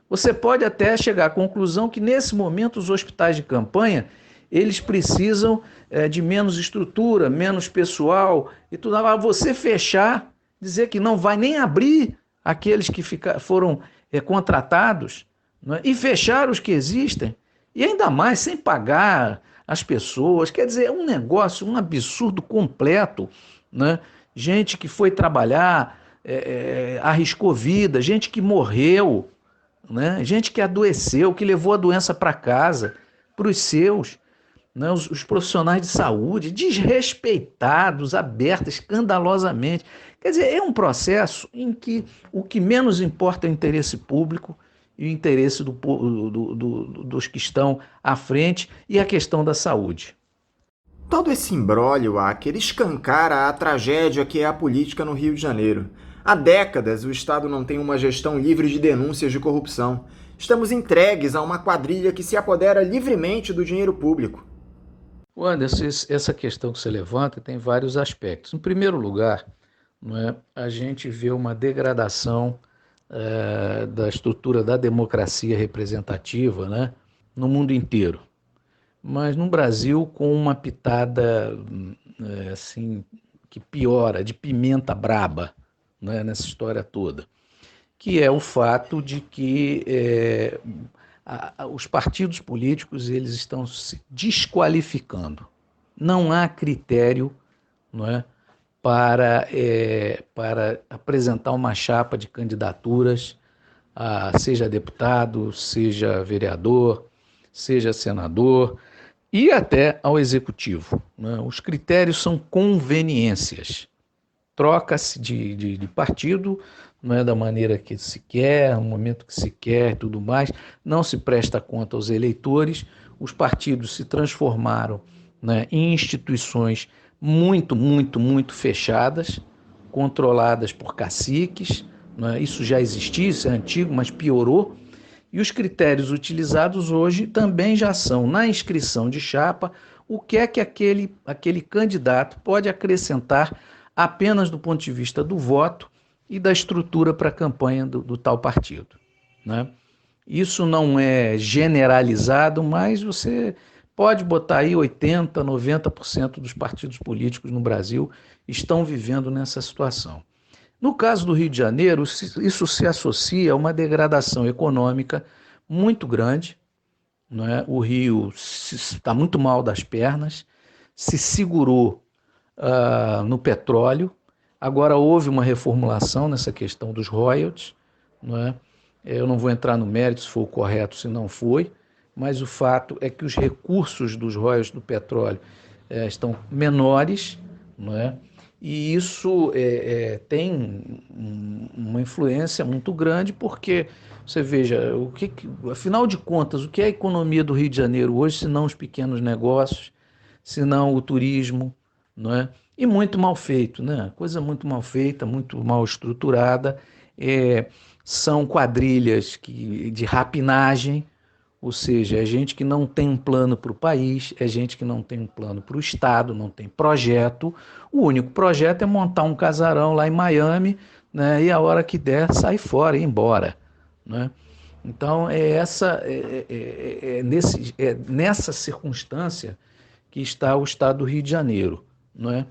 Você pode até chegar à conclusão que, nesse momento, os hospitais de campanha, eles precisam de menos estrutura, menos pessoal e tudo. Você fechar, dizer que não vai nem abrir aqueles que foram contratados, não é? E fechar os que existem, e ainda mais sem pagar as pessoas. Quer dizer, é um negócio, um absurdo completo, né? Gente que foi trabalhar, arriscou vida, gente que morreu, né? Gente que adoeceu, que levou a doença para casa, para os seus, né? Os profissionais de saúde desrespeitados, abertos, escandalosamente. Quer dizer, é um processo em que o que menos importa é o interesse público e o interesse dos que estão à frente e a questão da saúde. Todo esse imbróglio, ele escancara a tragédia que é a política no Rio de Janeiro. Há décadas o Estado não tem uma gestão livre de denúncias de corrupção. Estamos entregues a uma quadrilha que se apodera livremente do dinheiro público. Anderson, essa questão que você levanta tem vários aspectos. Em primeiro lugar, não é, a gente vê uma degradação da estrutura da democracia representativa, né, no mundo inteiro. Mas no Brasil com uma pitada assim, que piora, de pimenta braba, né, nessa história toda, que é o fato de que os partidos políticos eles estão se desqualificando. Não há critério, não é, para apresentar uma chapa de candidaturas, seja deputado, seja vereador, seja senador e até ao executivo, né? Os critérios são conveniências. Troca-se de partido, não é da maneira que se quer, no momento que se quer e tudo mais, não se presta conta aos eleitores, os partidos se transformaram, né, em instituições muito, muito, muito fechadas, controladas por caciques, né? Isso já existia, isso é antigo, mas piorou, e os critérios utilizados hoje também já são, na inscrição de chapa, o que é que aquele candidato pode acrescentar apenas do ponto de vista do voto e da estrutura para a campanha do tal partido, né? Isso não é generalizado, mas você pode botar aí 80%, 90% dos partidos políticos no Brasil estão vivendo nessa situação. No caso do Rio de Janeiro, isso se associa a uma degradação econômica muito grande, não é? O Rio está muito mal das pernas, se segurou no petróleo, agora houve uma reformulação nessa questão dos royalties, não é? Eu não vou entrar no mérito se foi o correto, se não foi, mas o fato é que os recursos dos royalties do petróleo estão menores, não é? E isso tem uma influência muito grande, porque você veja, afinal de contas, o que é a economia do Rio de Janeiro hoje, se não os pequenos negócios, se não o turismo, não é? E muito mal feito, né? Coisa muito mal feita, muito mal estruturada, são quadrilhas de rapinagem, ou seja, é gente que não tem um plano para o país, é gente que não tem um plano para o Estado, não tem projeto. O único projeto é montar um casarão lá em Miami, né, e a hora que der, sai fora e ir embora, né? Então, nessa circunstância que está o Estado do Rio de Janeiro, não é?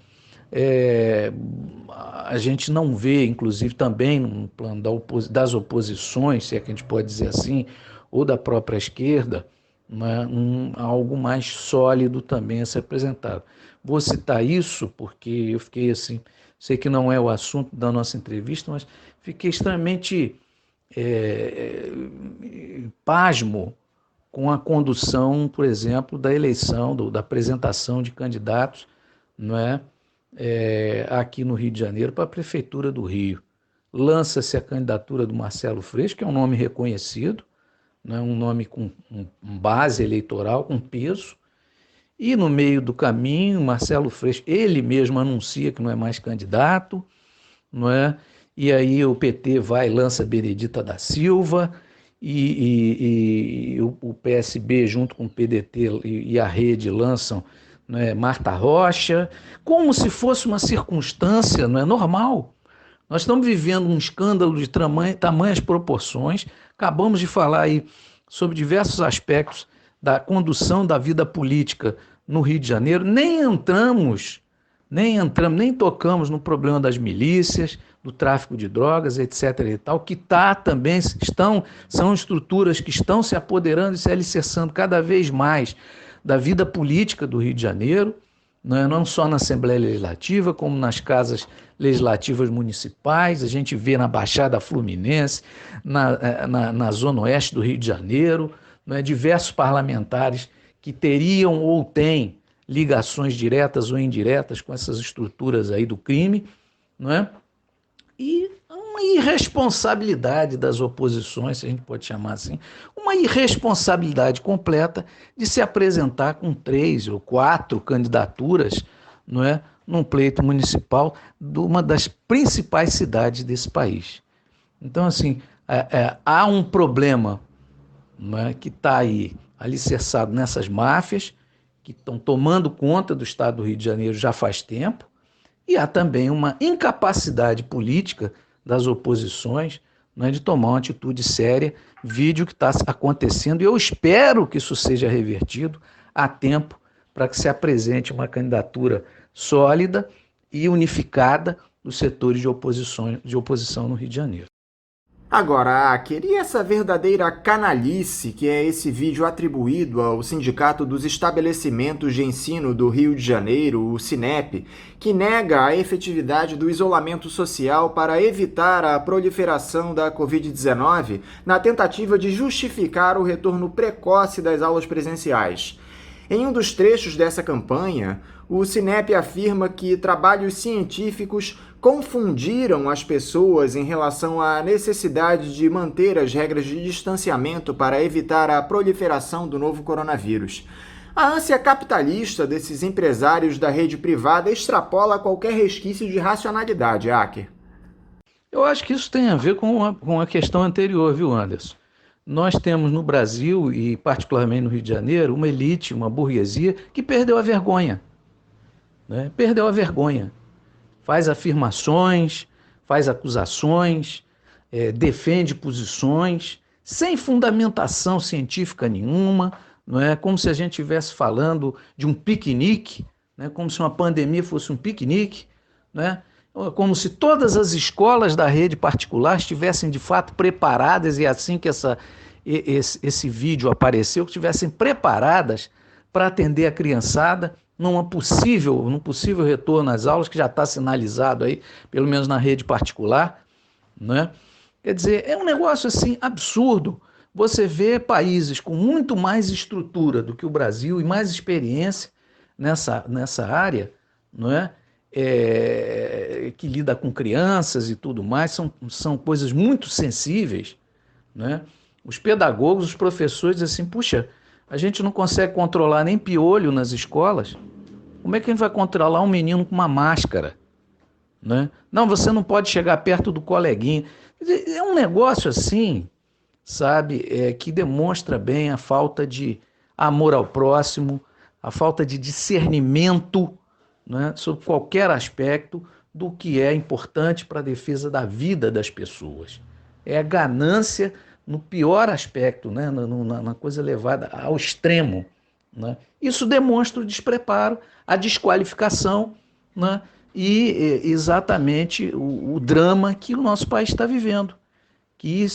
A gente não vê, inclusive, também no plano das oposições, se é que a gente pode dizer assim, ou da própria esquerda, né, algo mais sólido também a ser apresentado. Vou citar isso porque eu fiquei assim, sei que não é o assunto da nossa entrevista, mas fiquei extremamente pasmo com a condução, por exemplo, da eleição, da apresentação de candidatos, não é? Aqui no Rio de Janeiro para a Prefeitura do Rio. Lança-se a candidatura do Marcelo Freixo, que é um nome reconhecido, né, um nome com base eleitoral, com peso, e no meio do caminho, Marcelo Freixo, ele mesmo anuncia que não é mais candidato, não é? E aí o PT vai e lança Benedita da Silva, e o PSB junto com o PDT e a Rede lançam, né, Marta Rocha, como se fosse uma circunstância, não é normal. Nós estamos vivendo um escândalo de tamanhas proporções, acabamos de falar aí sobre diversos aspectos da condução da vida política no Rio de Janeiro, nem tocamos no problema das milícias, do tráfico de drogas, etc. e tal, que também são estruturas que estão se apoderando e se alicerçando cada vez mais da vida política do Rio de Janeiro, não só na Assembleia Legislativa, como nas casas legislativas municipais. A gente vê na Baixada Fluminense, na Zona Oeste do Rio de Janeiro, diversos parlamentares que teriam ou têm ligações diretas ou indiretas com essas estruturas aí do crime, não é? E uma irresponsabilidade das oposições, se a gente pode chamar assim, uma irresponsabilidade completa de se apresentar com 3 ou 4 candidaturas, não é, num pleito municipal de uma das principais cidades desse país. Então, assim, há um problema, não é, que está aí alicerçado nessas máfias que estão tomando conta do Estado do Rio de Janeiro já faz tempo, e há também uma incapacidade política das oposições, né, de tomar uma atitude séria, vídeo que está acontecendo, e eu espero que isso seja revertido a tempo para que se apresente uma candidatura sólida e unificada dos setores de oposição no Rio de Janeiro. Agora, queria essa verdadeira canalice que é esse vídeo atribuído ao Sindicato dos Estabelecimentos de Ensino do Rio de Janeiro, o SINEP, que nega a efetividade do isolamento social para evitar a proliferação da Covid-19 na tentativa de justificar o retorno precoce das aulas presenciais. Em um dos trechos dessa campanha, o SINEP afirma que trabalhos científicos confundiram as pessoas em relação à necessidade de manter as regras de distanciamento para evitar a proliferação do novo coronavírus. A ânsia capitalista desses empresários da rede privada extrapola qualquer resquício de racionalidade, Acker. Eu acho que isso tem a ver com a questão anterior, viu, Anderson? Nós temos no Brasil, e particularmente no Rio de Janeiro, uma elite, uma burguesia que perdeu a vergonha. Né? Perdeu a vergonha. Faz afirmações, faz acusações, defende posições, sem fundamentação científica nenhuma, não é? Como se a gente estivesse falando de um piquenique, né? Como se uma pandemia fosse um piquenique, né? Como se todas as escolas da rede particular estivessem de fato preparadas, e assim que esse vídeo apareceu, que estivessem preparadas para atender a criançada num possível retorno às aulas, que já está sinalizado aí, pelo menos na rede particular, né? Quer dizer, é um negócio assim absurdo. Você vê países com muito mais estrutura do que o Brasil e mais experiência nessa área, não é? Que lida com crianças e tudo mais, são coisas muito sensíveis, né? Os pedagogos, os professores dizem assim, puxa, a gente não consegue controlar nem piolho nas escolas, como é que a gente vai controlar um menino com uma máscara? Né? Não, você não pode chegar perto do coleguinha. É um negócio assim, sabe, que demonstra bem a falta de amor ao próximo, a falta de discernimento, né, sobre qualquer aspecto do que é importante para a defesa da vida das pessoas. É a ganância no pior aspecto, né? Na coisa levada ao extremo, né? Isso demonstra o despreparo, a desqualificação, né? E exatamente o drama que o nosso país está vivendo, que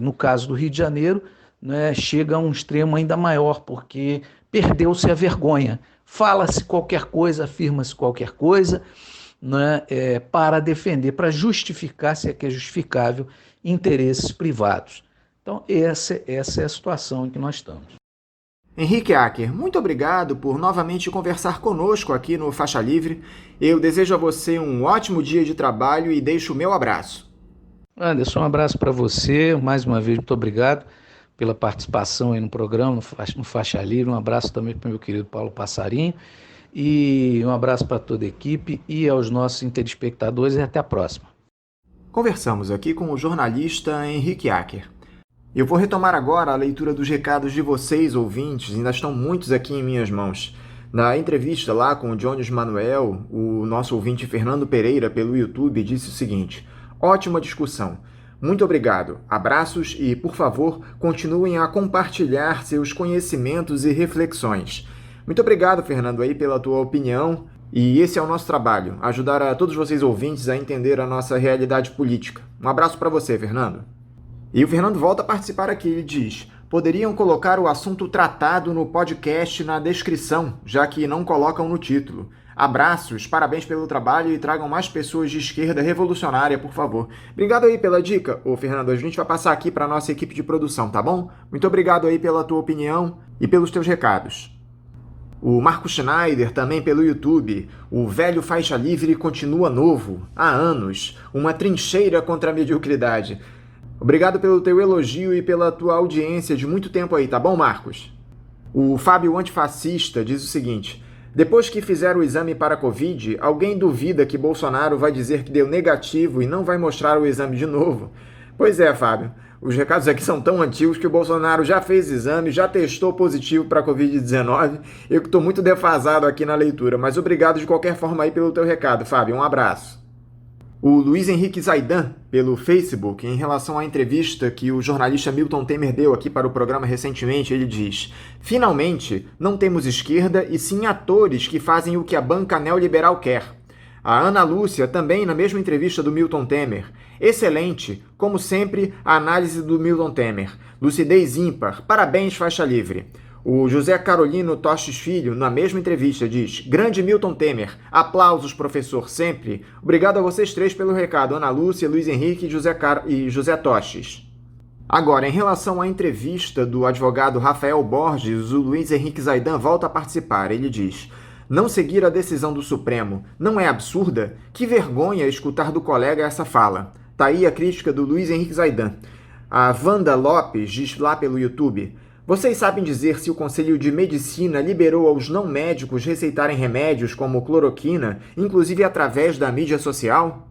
no caso do Rio de Janeiro, né, chega a um extremo ainda maior, porque perdeu-se a vergonha. Fala-se qualquer coisa, afirma-se qualquer coisa, né, para defender, para justificar, se é que é justificável, interesses privados. Então, essa é a situação em que nós estamos. Henrique Acker, muito obrigado por novamente conversar conosco aqui no Faixa Livre. Eu desejo a você um ótimo dia de trabalho e deixo o meu abraço. Anderson, um abraço para você. Mais uma vez, muito obrigado pela participação aí no programa, no Faixa Livre. Um abraço também para o meu querido Paulo Passarinho. E um abraço para toda a equipe e aos nossos telespectadores. E até a próxima. Conversamos aqui com o jornalista Henrique Acker. Eu vou retomar agora a leitura dos recados de vocês, ouvintes, ainda estão muitos aqui em minhas mãos. Na entrevista lá com o Jones Manuel, o nosso ouvinte Fernando Pereira, pelo YouTube, disse o seguinte: ótima discussão. Muito obrigado. Abraços e, por favor, continuem a compartilhar seus conhecimentos e reflexões. Muito obrigado, Fernando, aí pela tua opinião. E esse é o nosso trabalho, ajudar a todos vocês ouvintes a entender a nossa realidade política. Um abraço para você, Fernando. E o Fernando volta a participar aqui, ele diz: poderiam colocar o assunto tratado no podcast na descrição, já que não colocam no título. Abraços, parabéns pelo trabalho e tragam mais pessoas de esquerda revolucionária, por favor. Obrigado aí pela dica, ô Fernando. A gente vai passar aqui para a nossa equipe de produção, tá bom? Muito obrigado aí pela tua opinião e pelos teus recados. O Marco Schneider, também pelo YouTube. O velho Faixa Livre continua novo, há anos. Uma trincheira contra a mediocridade. Obrigado pelo teu elogio e pela tua audiência de muito tempo aí, tá bom, Marcos? O Fábio Antifascista diz o seguinte: depois que fizeram o exame para a Covid, alguém duvida que Bolsonaro vai dizer que deu negativo e não vai mostrar o exame de novo? Pois é, Fábio. Os recados aqui são tão antigos que o Bolsonaro já fez exame, já testou positivo para a Covid-19. Eu que estou muito defasado aqui na leitura, mas obrigado de qualquer forma aí pelo teu recado, Fábio. Um abraço. O Luiz Henrique Zaidan, pelo Facebook, em relação à entrevista que o jornalista Milton Temer deu aqui para o programa recentemente, ele diz: finalmente, não temos esquerda e sim atores que fazem o que a banca neoliberal quer. A Ana Lúcia, também na mesma entrevista do Milton Temer: excelente, como sempre, a análise do Milton Temer. Lucidez ímpar, parabéns, Faixa Livre. O José Carolino Tostes Filho, na mesma entrevista, diz: grande Milton Temer, aplausos, professor, sempre. Obrigado a vocês três pelo recado, Ana Lúcia, Luiz Henrique e José Tostes. Agora, em relação à entrevista do advogado Rafael Borges, o Luiz Henrique Zaidan volta a participar. Ele diz: não seguir a decisão do Supremo não é absurda? Que vergonha escutar do colega essa fala. Tá aí a crítica do Luiz Henrique Zaidan. A Wanda Lopes diz lá pelo YouTube: vocês sabem dizer se o Conselho de Medicina liberou aos não médicos receitarem remédios como cloroquina, inclusive através da mídia social?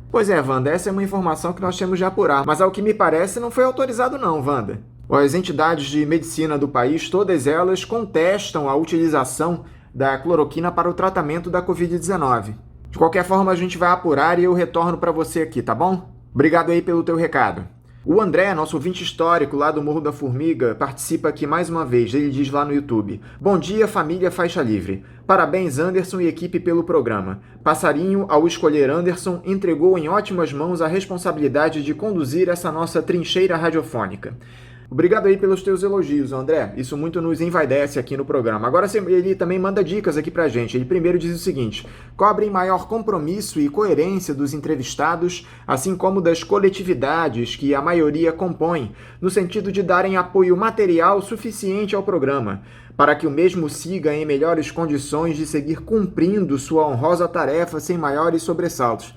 Pois é, Wanda, essa é uma informação que nós temos de apurar, mas ao que me parece não foi autorizado não, Wanda. As entidades de medicina do país, todas elas contestam a utilização da cloroquina para o tratamento da Covid-19. De qualquer forma, a gente vai apurar e eu retorno para você aqui, tá bom? Obrigado aí pelo teu recado. O André, nosso ouvinte histórico lá do Morro da Formiga, participa aqui mais uma vez. Ele diz lá no YouTube: bom dia, família Faixa Livre. Parabéns, Anderson e equipe pelo programa. Passarinho, ao escolher Anderson, entregou em ótimas mãos a responsabilidade de conduzir essa nossa trincheira radiofônica. Obrigado aí pelos teus elogios, André. Isso muito nos envaidece aqui no programa. Agora ele também manda dicas aqui pra gente. Ele primeiro diz o seguinte: cobrem maior compromisso e coerência dos entrevistados, assim como das coletividades que a maioria compõe, no sentido de darem apoio material suficiente ao programa, para que o mesmo siga em melhores condições de seguir cumprindo sua honrosa tarefa sem maiores sobressaltos.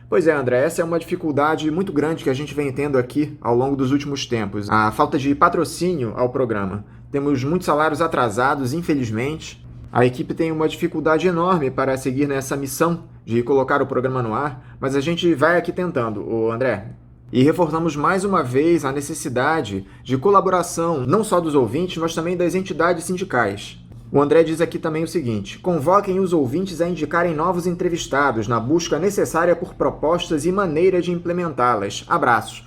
Pois é, André, essa é uma dificuldade muito grande que a gente vem tendo aqui ao longo dos últimos tempos. A falta de patrocínio ao programa. Temos muitos salários atrasados, infelizmente. A equipe tem uma dificuldade enorme para seguir nessa missão de colocar o programa no ar, mas a gente vai aqui tentando, André. E reforçamos mais uma vez a necessidade de colaboração, não só dos ouvintes, mas também das entidades sindicais. O André diz aqui também o seguinte: convoquem os ouvintes a indicarem novos entrevistados na busca necessária por propostas e maneira de implementá-las. Abraços.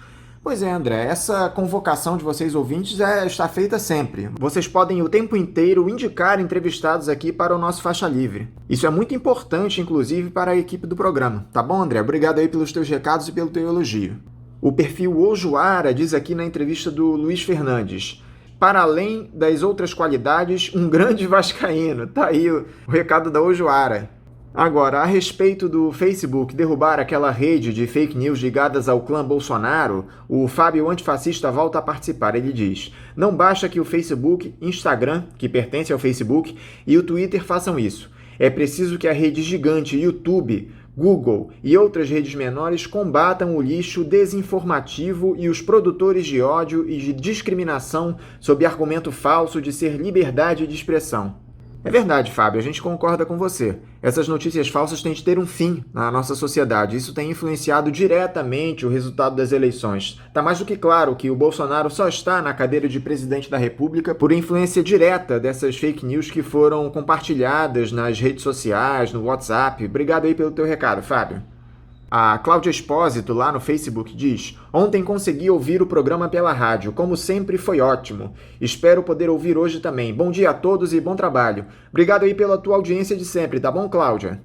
Pois é, André, essa convocação de vocês ouvintes está feita sempre. Vocês podem o tempo inteiro indicar entrevistados aqui para o nosso Faixa Livre. Isso é muito importante, inclusive, para a equipe do programa. Tá bom, André? Obrigado aí pelos teus recados e pelo teu elogio. O perfil Ojuara diz aqui na entrevista do Luiz Fernandes: para além das outras qualidades, um grande vascaíno. Tá aí o recado da Ojuara. Agora, a respeito do Facebook derrubar aquela rede de fake news ligadas ao clã Bolsonaro, o Fábio Antifascista volta a participar. Ele diz: não basta que o Facebook, Instagram, que pertence ao Facebook, e o Twitter façam isso. É preciso que a rede gigante YouTube, Google e outras redes menores combatam o lixo desinformativo e os produtores de ódio e de discriminação sob argumento falso de ser liberdade de expressão. É verdade, Fábio, a gente concorda com você. Essas notícias falsas têm de ter um fim na nossa sociedade. Isso tem influenciado diretamente o resultado das eleições. Está mais do que claro que o Bolsonaro só está na cadeira de presidente da República por influência direta dessas fake news que foram compartilhadas nas redes sociais, no WhatsApp. Obrigado aí pelo teu recado, Fábio. A Cláudia Espósito, lá no Facebook, diz: ontem consegui ouvir o programa pela rádio. Como sempre, foi ótimo. Espero poder ouvir hoje também. Bom dia a todos e bom trabalho. Obrigado aí pela tua audiência de sempre, tá bom, Cláudia?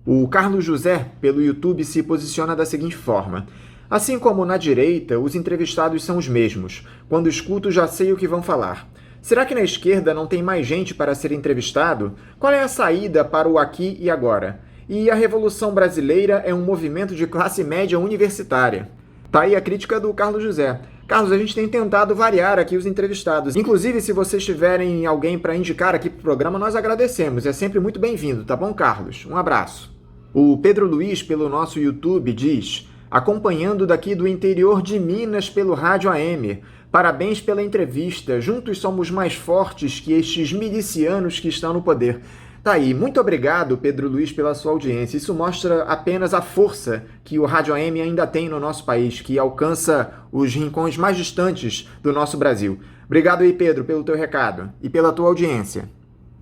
O Carlos José, pelo YouTube, se posiciona da seguinte forma: assim como na direita, os entrevistados são os mesmos. Quando escuto, já sei o que vão falar. Será que na esquerda não tem mais gente para ser entrevistado? Qual é a saída para o aqui e agora? E a Revolução Brasileira é um movimento de classe média universitária. Tá aí a crítica do Carlos José. Carlos, a gente tem tentado variar aqui os entrevistados. Inclusive, se vocês tiverem alguém para indicar aqui para o programa, nós agradecemos. É sempre muito bem-vindo, tá bom, Carlos? Um abraço. O Pedro Luiz, pelo nosso YouTube, diz: acompanhando daqui do interior de Minas pelo Rádio AM. Parabéns pela entrevista. Juntos somos mais fortes que estes milicianos que estão no poder. Tá aí, muito obrigado, Pedro Luiz, pela sua audiência. Isso mostra apenas a força que o Rádio AM ainda tem no nosso país, que alcança os rincões mais distantes do nosso Brasil. Obrigado aí, Pedro, pelo teu recado e pela tua audiência.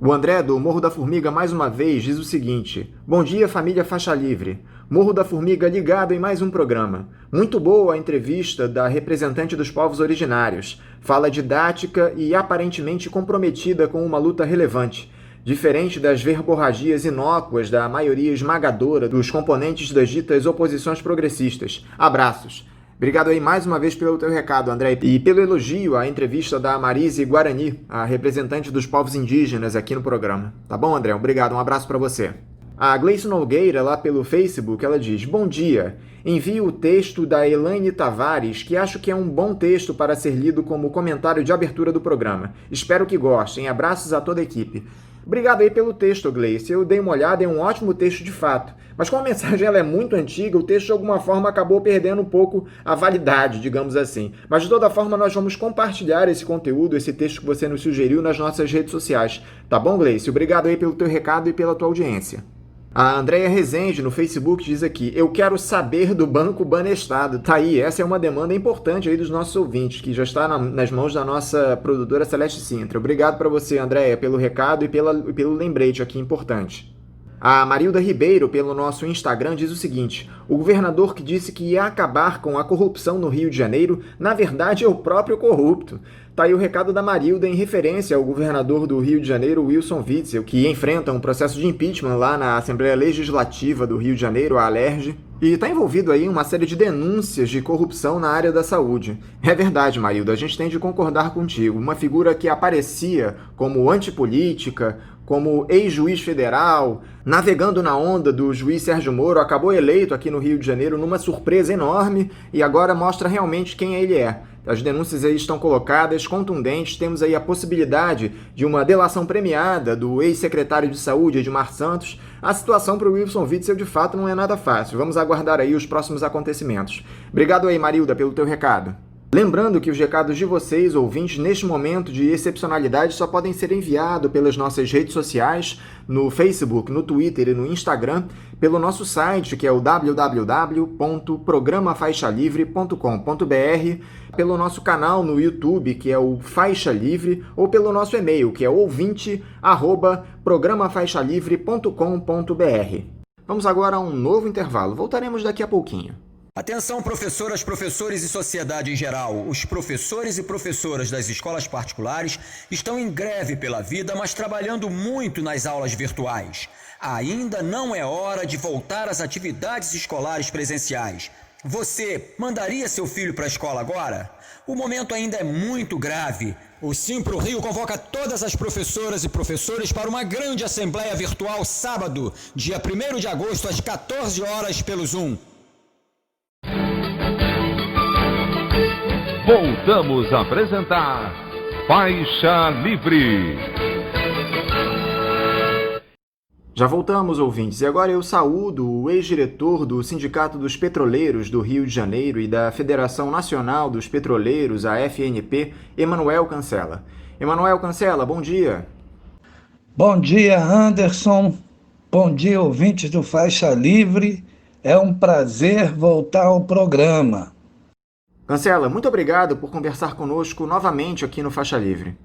O André, do Morro da Formiga, mais uma vez, diz o seguinte: bom dia, família Faixa Livre. Morro da Formiga ligado em mais um programa. Muito boa a entrevista da representante dos povos originários. Fala didática e aparentemente comprometida com uma luta relevante. Diferente das verborragias inócuas da maioria esmagadora dos componentes das ditas oposições progressistas. Abraços. Obrigado aí mais uma vez pelo teu recado, André, e pelo elogio à entrevista da Marise Guarani, a representante dos povos indígenas aqui no programa. Tá bom, André? Obrigado, um abraço para você. A Gleice Nogueira, lá pelo Facebook, ela diz: bom dia, envio o texto da Elaine Tavares, que acho que é um bom texto para ser lido como comentário de abertura do programa. Espero que gostem. Abraços a toda a equipe. Obrigado aí pelo texto, Gleice. Eu dei uma olhada, é um ótimo texto de fato. Mas como a mensagem ela é muito antiga, o texto de alguma forma acabou perdendo um pouco a validade, digamos assim. Mas de toda forma nós vamos compartilhar esse conteúdo, esse texto que você nos sugeriu nas nossas redes sociais. Tá bom, Gleice? Obrigado aí pelo teu recado e pela tua audiência. A Andréia Rezende, no Facebook, diz aqui: eu quero saber do Banco Banestado. Tá aí, essa é uma demanda importante aí dos nossos ouvintes, que já está nas mãos da nossa produtora Celeste Sintra. Obrigado para você, Andréia, pelo recado e pelo lembrete aqui importante. A Marilda Ribeiro, pelo nosso Instagram, diz o seguinte: o governador que disse que ia acabar com a corrupção no Rio de Janeiro, na verdade é o próprio corrupto. Tá aí o recado da Marilda em referência ao governador do Rio de Janeiro, Wilson Witzel, que enfrenta um processo de impeachment lá na Assembleia Legislativa do Rio de Janeiro, a ALERJ, e está envolvido aí em uma série de denúncias de corrupção na área da saúde. É verdade, Marilda, a gente tem de concordar contigo. Uma figura que aparecia como antipolítica, como ex-juiz federal, navegando na onda do juiz Sérgio Moro, acabou eleito aqui no Rio de Janeiro numa surpresa enorme e agora mostra realmente quem ele é. As denúncias aí estão colocadas, contundentes, temos aí a possibilidade de uma delação premiada do ex-secretário de Saúde, Edmar Santos. A situação para o Wilson Witzel, de fato, não é nada fácil. Vamos aguardar aí os próximos acontecimentos. Obrigado aí, Marilda, pelo teu recado. Lembrando que os recados de vocês, ouvintes, neste momento de excepcionalidade, só podem ser enviados pelas nossas redes sociais, no Facebook, no Twitter e no Instagram, pelo nosso site, que é o www.programafaixalivre.com.br, pelo nosso canal no YouTube, que é o Faixa Livre, ou pelo nosso e-mail, que é ouvinte@programafaixalivre.com.br. Vamos agora a um novo intervalo. Voltaremos daqui a pouquinho. Atenção, professoras, professores e sociedade em geral. Os professores e professoras das escolas particulares estão em greve pela vida, mas trabalhando muito nas aulas virtuais. Ainda não é hora de voltar às atividades escolares presenciais. Você mandaria seu filho para a escola agora? O momento ainda é muito grave. O Simpro Rio convoca todas as professoras e professores para uma grande assembleia virtual sábado, dia 1º de agosto, às 14 horas, pelo Zoom. Voltamos a apresentar Faixa Livre. Já voltamos, ouvintes, e agora eu saúdo o ex-diretor do Sindicato dos Petroleiros do Rio de Janeiro e da Federação Nacional dos Petroleiros, a FNP, Emanuel Cancela. Emanuel Cancela, bom dia. Bom dia, Anderson. Bom dia, ouvintes do Faixa Livre. É um prazer voltar ao programa. Cancela, muito obrigado por conversar conosco novamente aqui no Faixa Livre.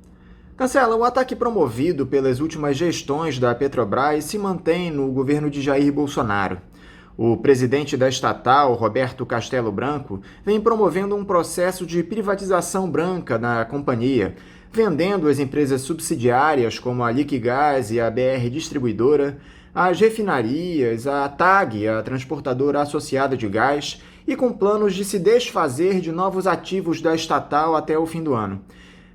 Cancela, o ataque promovido pelas últimas gestões da Petrobras se mantém no governo de Jair Bolsonaro. O presidente da estatal, Roberto Castelo Branco, vem promovendo um processo de privatização branca na companhia, vendendo as empresas subsidiárias como a Liquigás e a BR Distribuidora, as refinarias, a TAG, a transportadora associada de gás, e com planos de se desfazer de novos ativos da estatal até o fim do ano.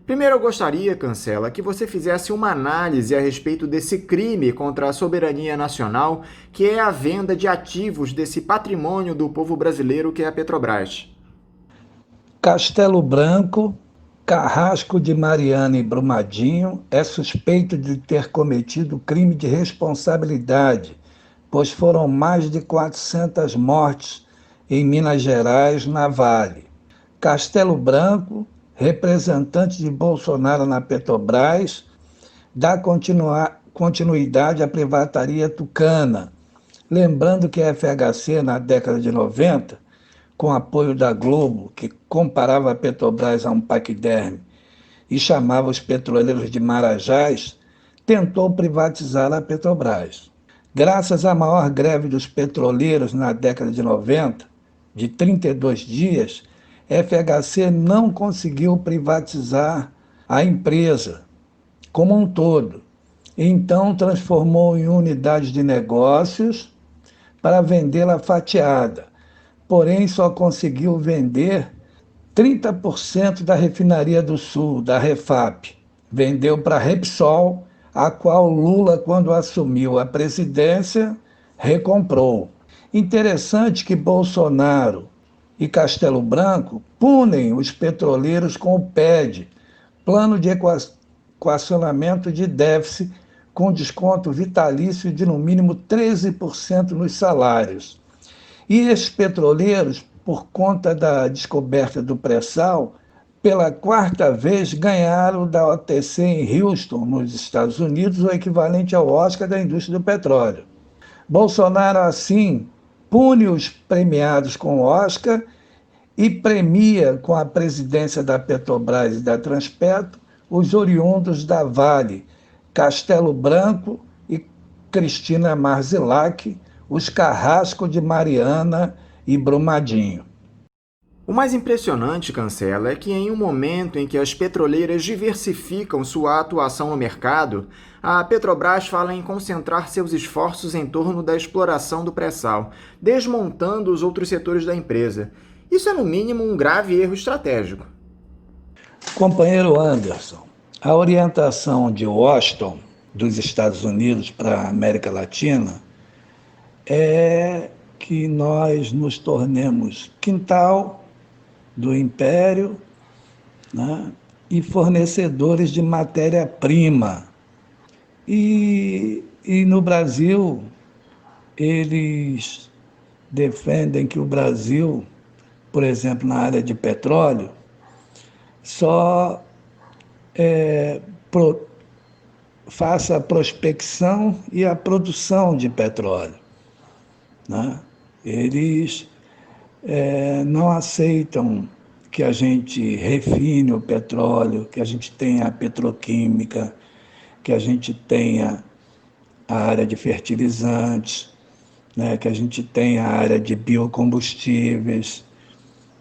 Primeiro, eu gostaria, Cancela, que você fizesse uma análise a respeito desse crime contra a soberania nacional, que é a venda de ativos desse patrimônio do povo brasileiro que é a Petrobras. Castelo Branco, Carrasco de Mariana e Brumadinho é suspeito de ter cometido crime de responsabilidade, pois foram mais de 400 mortes em Minas Gerais, na Vale. Castelo Branco, representante de Bolsonaro na Petrobras, dá continuidade à privataria tucana. Lembrando que a FHC, na década de 90, com apoio da Globo, que comparava a Petrobras a um paquiderme e chamava os petroleiros de marajás, tentou privatizar a Petrobras. Graças à maior greve dos petroleiros na década de 90, de 32 dias, FHC não conseguiu privatizar a empresa como um todo. Então, transformou em unidades de negócios para vendê-la fatiada. Porém, só conseguiu vender 30% da refinaria do Sul, da Refap. Vendeu para a Repsol, a qual Lula, quando assumiu a presidência, recomprou. Interessante que Bolsonaro e Castelo Branco punem os petroleiros com o PED, Plano de Equacionamento de Déficit, com desconto vitalício de no mínimo 13% nos salários. E esses petroleiros, por conta da descoberta do pré-sal, pela 4ª vez ganharam da OTC em Houston, nos Estados Unidos, o equivalente ao Oscar da indústria do petróleo. Bolsonaro, assim, pune os premiados com o Oscar e premia com a presidência da Petrobras e da Transpetro os oriundos da Vale, Castelo Branco e Cristina Marzilac, os Carrasco de Mariana e Brumadinho. O mais impressionante, Cancela, é que em um momento em que as petroleiras diversificam sua atuação no mercado, a Petrobras fala em concentrar seus esforços em torno da exploração do pré-sal, desmontando os outros setores da empresa. Isso é, no mínimo, um grave erro estratégico. Companheiro Anderson, a orientação de Washington, dos Estados Unidos para a América Latina, é que nós nos tornemos quintal do império, né, e fornecedores de matéria-prima. E no Brasil, eles defendem que o Brasil, por exemplo, na área de petróleo, só faça a prospecção e a produção de petróleo, né? Eles não aceitam que a gente refine o petróleo, que a gente tenha a petroquímica, que a gente tenha a área de fertilizantes, né, que a gente tem a área de biocombustíveis,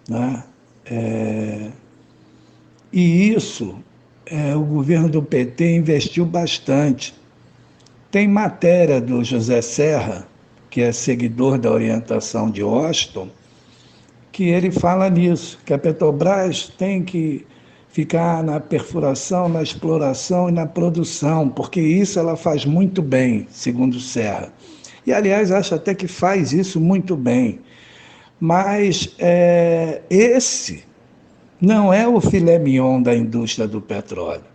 né? E isso, o governo do PT investiu bastante. Tem matéria do José Serra, que é seguidor da orientação de Washington, que ele fala nisso, que a Petrobras tem que ficar na perfuração, na exploração e na produção, porque isso ela faz muito bem, segundo Serra. E, aliás, acho até que faz isso muito bem. Mas esse não é o filé mignon da indústria do petróleo,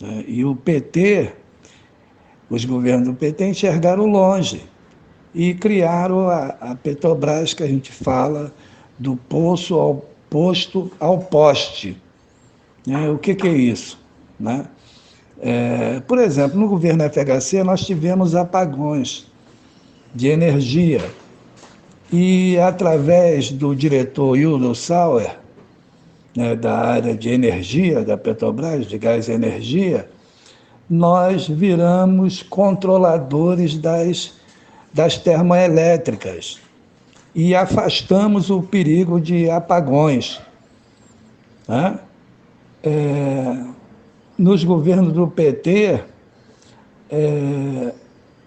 né? E o PT, os governos do PT enxergaram longe e criaram a Petrobras, que a gente fala do poço ao posto ao poste. O que é isso, né? Por exemplo, no governo FHC nós tivemos apagões de energia e, através do diretor Hildo Sauer, né, da área de energia da Petrobras, de gás e energia, nós viramos controladores das termoelétricas e afastamos o perigo de apagões, né? Nos governos do PT,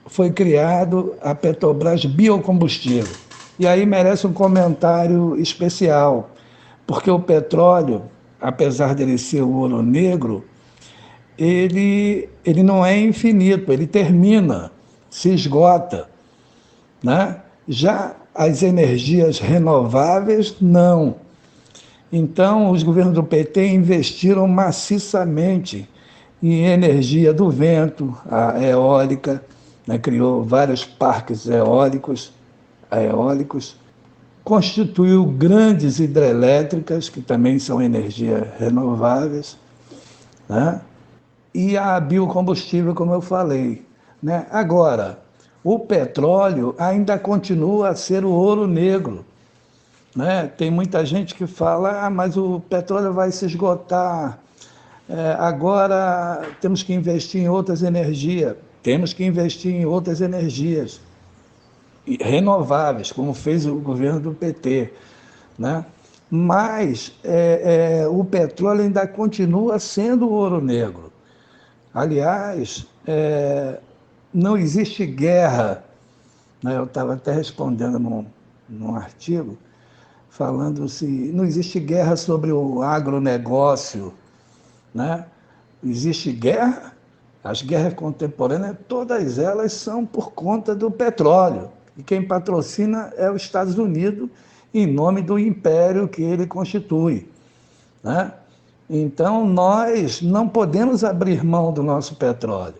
foi criado a Petrobras Biocombustível. E aí merece um comentário especial, porque o petróleo, apesar dele ser o ouro negro, ele não é infinito, ele termina, se esgota, né? Já as energias renováveis, não. Então, os governos do PT investiram maciçamente em energia do vento, a eólica, né? Criou vários parques eólicos, constituiu grandes hidrelétricas, que também são energias renováveis, né? E a biocombustível, como eu falei, né? Agora, o petróleo ainda continua a ser o ouro negro, né? Tem muita gente que fala, mas o petróleo vai se esgotar, agora temos que investir em outras energias. Temos que investir em outras energias renováveis, como fez o governo do PT, né? Mas o petróleo ainda continua sendo o ouro negro. Aliás, não existe guerra, né? Eu estava até respondendo num artigo, falando se não existe guerra sobre o agronegócio, né? Existe guerra, as guerras contemporâneas, todas elas são por conta do petróleo. E quem patrocina é os Estados Unidos, em nome do império que ele constitui, né? Então, nós não podemos abrir mão do nosso petróleo.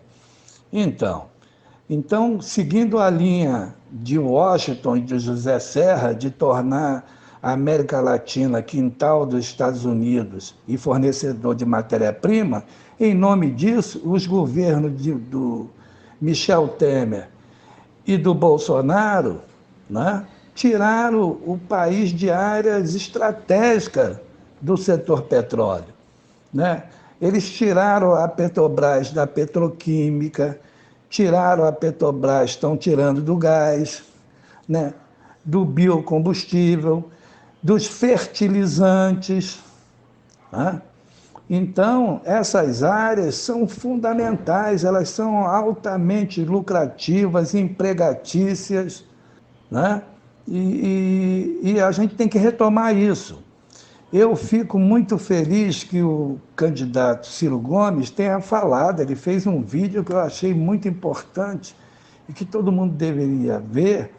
Então, seguindo a linha de Washington e de José Serra, de tornar a América Latina quintal dos Estados Unidos e fornecedor de matéria-prima, em nome disso, os governos do Michel Temer e do Bolsonaro, né, tiraram o país de áreas estratégicas do setor petróleo, né? Eles tiraram a Petrobras da petroquímica, tiraram a Petrobras, estão tirando do gás, né, do biocombustível, dos fertilizantes, né? Então, essas áreas são fundamentais, elas são altamente lucrativas, empregatícias, né? E a gente tem que retomar isso. Eu fico muito feliz que o candidato Ciro Gomes tenha falado, ele fez um vídeo que eu achei muito importante e que todo mundo deveria ver,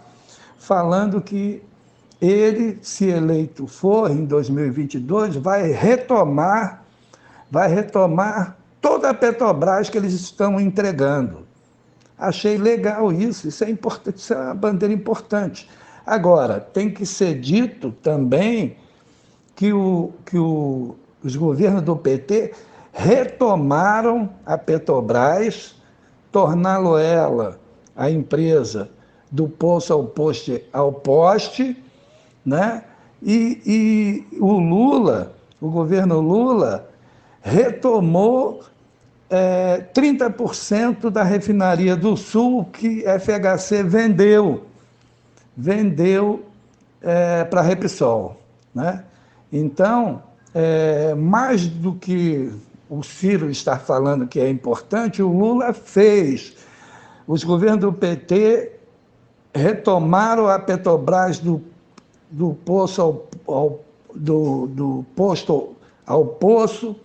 falando que ele, se eleito for em 2022, vai retomar toda a Petrobras que eles estão entregando. Achei legal isso é importante, isso é uma bandeira importante. Agora, tem que ser dito também que os governos do PT retomaram a Petrobras, torná-la a empresa do poço ao poste, né? E o governo Lula, retomou 30% da refinaria do Sul que FHC vendeu. vendeu para a Repsol, né? Então, mais do que o Ciro está falando que é importante, o Lula fez. Os governos do PT retomaram a Petrobras do poço do posto ao poço,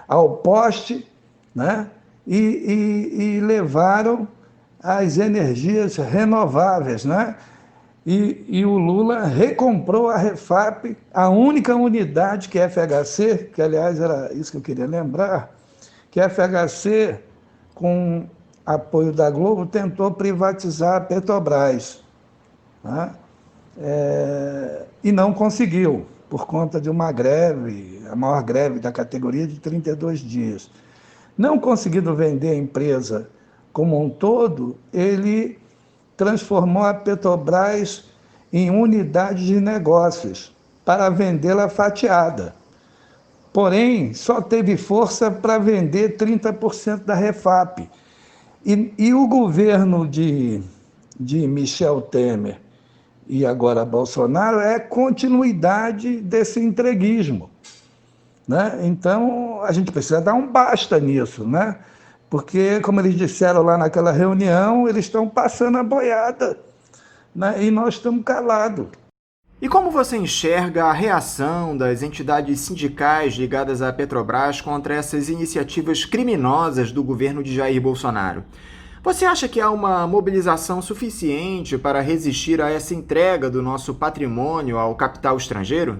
ao poste, né? E levaram as energias renováveis, né? E o Lula recomprou a Refap, a única unidade que é FHC, que aliás era isso que eu queria lembrar, que a FHC, com apoio da Globo, tentou privatizar a Petrobras, né? E não conseguiu, por conta de uma greve, a maior greve da categoria de 32 dias. Não conseguindo vender a empresa como um todo, ele transformou a Petrobras em unidade de negócios para vendê-la fatiada. Porém, só teve força para vender 30% da Refap. E o governo de Michel Temer e agora Bolsonaro é continuidade desse entreguismo, né? Então, a gente precisa dar um basta nisso, né? Porque, como eles disseram lá naquela reunião, eles estão passando a boiada, né? E nós estamos calados. E como você enxerga a reação das entidades sindicais ligadas à Petrobras contra essas iniciativas criminosas do governo de Jair Bolsonaro? Você acha que há uma mobilização suficiente para resistir a essa entrega do nosso patrimônio ao capital estrangeiro?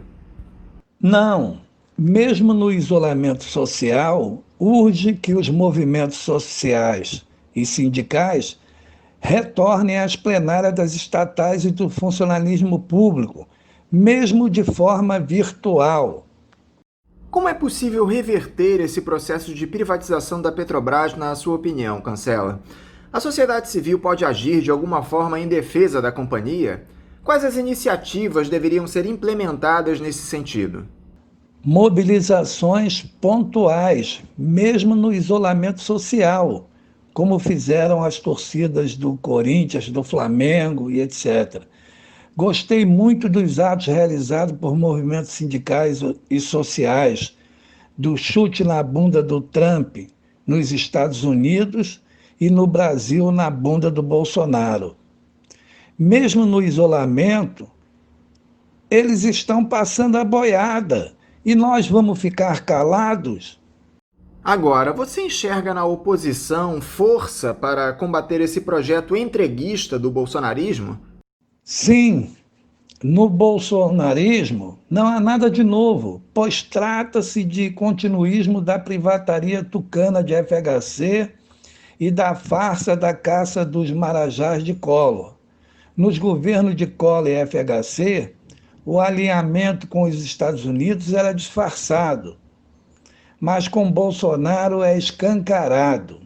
Não. Mesmo no isolamento social, urge que os movimentos sociais e sindicais retornem às plenárias das estatais e do funcionalismo público, mesmo de forma virtual. Como é possível reverter esse processo de privatização da Petrobras, na sua opinião, Cancela? A sociedade civil pode agir de alguma forma em defesa da companhia? Quais as iniciativas deveriam ser implementadas nesse sentido? Mobilizações pontuais, mesmo no isolamento social, como fizeram as torcidas do Corinthians, do Flamengo e etc. Gostei muito dos atos realizados por movimentos sindicais e sociais, do chute na bunda do Trump nos Estados Unidos e no Brasil na bunda do Bolsonaro. Mesmo no isolamento, eles estão passando a boiada e nós vamos ficar calados? Agora, você enxerga na oposição força para combater esse projeto entreguista do bolsonarismo? Sim, no bolsonarismo não há nada de novo, pois trata-se de continuismo da privataria tucana de FHC e da farsa da caça dos marajás de Collor. Nos governos de Collor e FHC, o alinhamento com os Estados Unidos era disfarçado, mas com Bolsonaro é escancarado.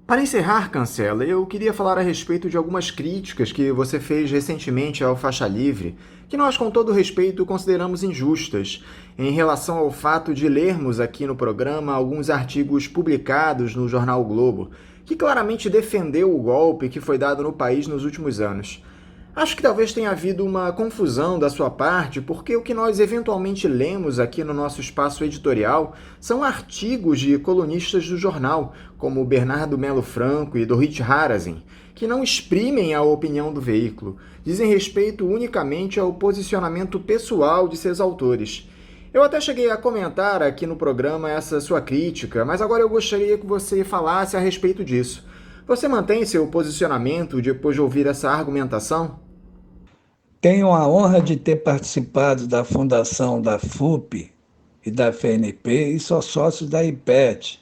Para encerrar, Cancela, eu queria falar a respeito de algumas críticas que você fez recentemente ao Faixa Livre, que nós, com todo respeito, consideramos injustas, em relação ao fato de lermos aqui no programa alguns artigos publicados no jornal o Globo, que claramente defendeu o golpe que foi dado no país nos últimos anos. Acho que talvez tenha havido uma confusão da sua parte, porque o que nós eventualmente lemos aqui no nosso espaço editorial são artigos de colunistas do jornal, como Bernardo Melo Franco e Dorit Harazin, que não exprimem a opinião do veículo, dizem respeito unicamente ao posicionamento pessoal de seus autores. Eu até cheguei a comentar aqui no programa essa sua crítica, mas agora eu gostaria que você falasse a respeito disso. Você mantém seu posicionamento depois de ouvir essa argumentação? Tenho a honra de ter participado da fundação da FUP e da FNP e sou sócio da IPET.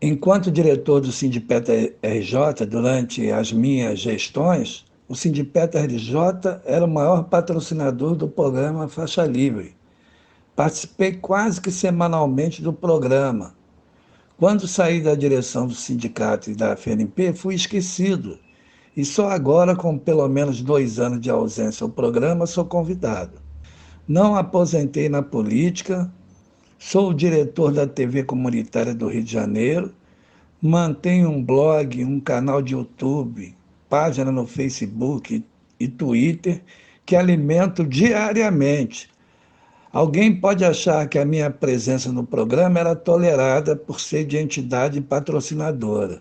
Enquanto diretor do Sindipeta RJ, durante as minhas gestões, o Sindipeta RJ era o maior patrocinador do programa Faixa Livre. Participei quase que semanalmente do programa. Quando saí da direção do sindicato e da FNP, fui esquecido. E só agora, com pelo menos 2 anos de ausência ao programa, sou convidado. Não aposentei na política, sou o diretor da TV Comunitária do Rio de Janeiro, mantenho um blog, um canal de YouTube, página no Facebook e Twitter que alimento diariamente. Alguém pode achar que a minha presença no programa era tolerada por ser de entidade patrocinadora.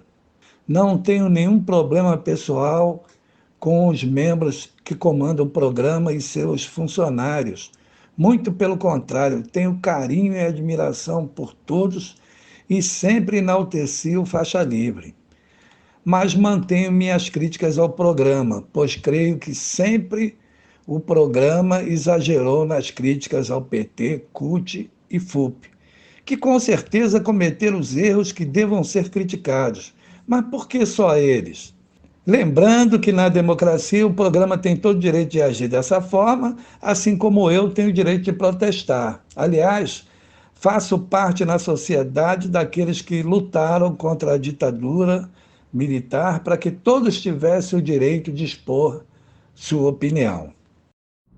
Não tenho nenhum problema pessoal com os membros que comandam o programa e seus funcionários. Muito pelo contrário, tenho carinho e admiração por todos e sempre enalteci o Faixa Livre. Mas mantenho minhas críticas ao programa, pois creio que sempre o programa exagerou nas críticas ao PT, CUT e FUP, que com certeza cometeram os erros que devam ser criticados. Mas por que só eles? Lembrando que na democracia o programa tem todo o direito de agir dessa forma, assim como eu tenho o direito de protestar. Aliás, faço parte na sociedade daqueles que lutaram contra a ditadura militar para que todos tivessem o direito de expor sua opinião.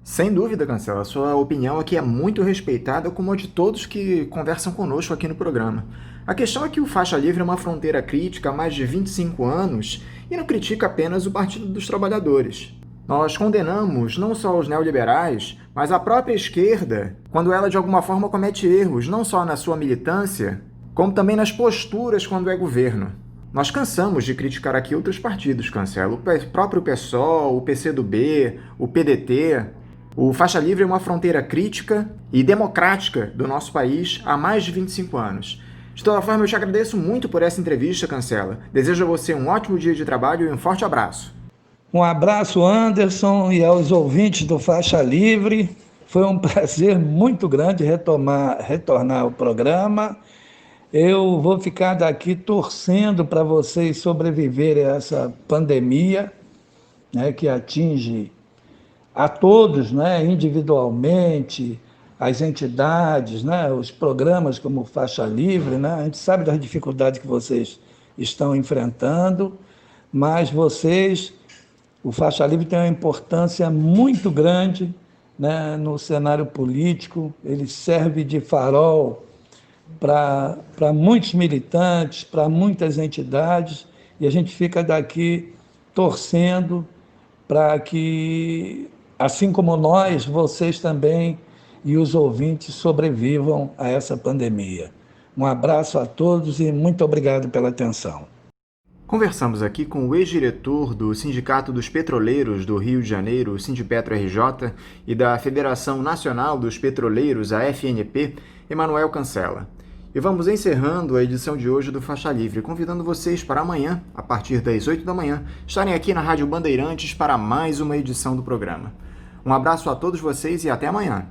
Sem dúvida, Cancela, a sua opinião aqui é muito respeitada, como a de todos que conversam conosco aqui no programa. A questão é que o Faixa Livre é uma fronteira crítica há mais de 25 anos e não critica apenas o Partido dos Trabalhadores. Nós condenamos não só os neoliberais, mas a própria esquerda, quando ela de alguma forma comete erros, não só na sua militância, como também nas posturas quando é governo. Nós cansamos de criticar aqui outros partidos, Cancela, o próprio PSOL, o PCdoB, o PDT. O Faixa Livre é uma fronteira crítica e democrática do nosso país há mais de 25 anos. De toda forma, eu te agradeço muito por essa entrevista, Cancela. Desejo a você um ótimo dia de trabalho e um forte abraço. Um abraço, Anderson, e aos ouvintes do Faixa Livre. Foi um prazer muito grande retornar ao programa. Eu vou ficar daqui torcendo para vocês sobreviverem a essa pandemia, né, que atinge a todos, né, individualmente, as entidades, né, os programas como Faixa Livre, né, a gente sabe das dificuldades que vocês estão enfrentando, mas vocês, o Faixa Livre tem uma importância muito grande, né, no cenário político, ele serve de farol para muitos militantes, para muitas entidades, e a gente fica daqui torcendo para que, assim como nós, vocês também e os ouvintes sobrevivam a essa pandemia. Um abraço a todos e muito obrigado pela atenção. Conversamos aqui com o ex-diretor do Sindicato dos Petroleiros do Rio de Janeiro, Sindipetro RJ, e da Federação Nacional dos Petroleiros, a FNP, Emanuel Cancela. E vamos encerrando a edição de hoje do Faixa Livre, convidando vocês para amanhã, a partir das 8 da manhã, estarem aqui na Rádio Bandeirantes para mais uma edição do programa. Um abraço a todos vocês e até amanhã.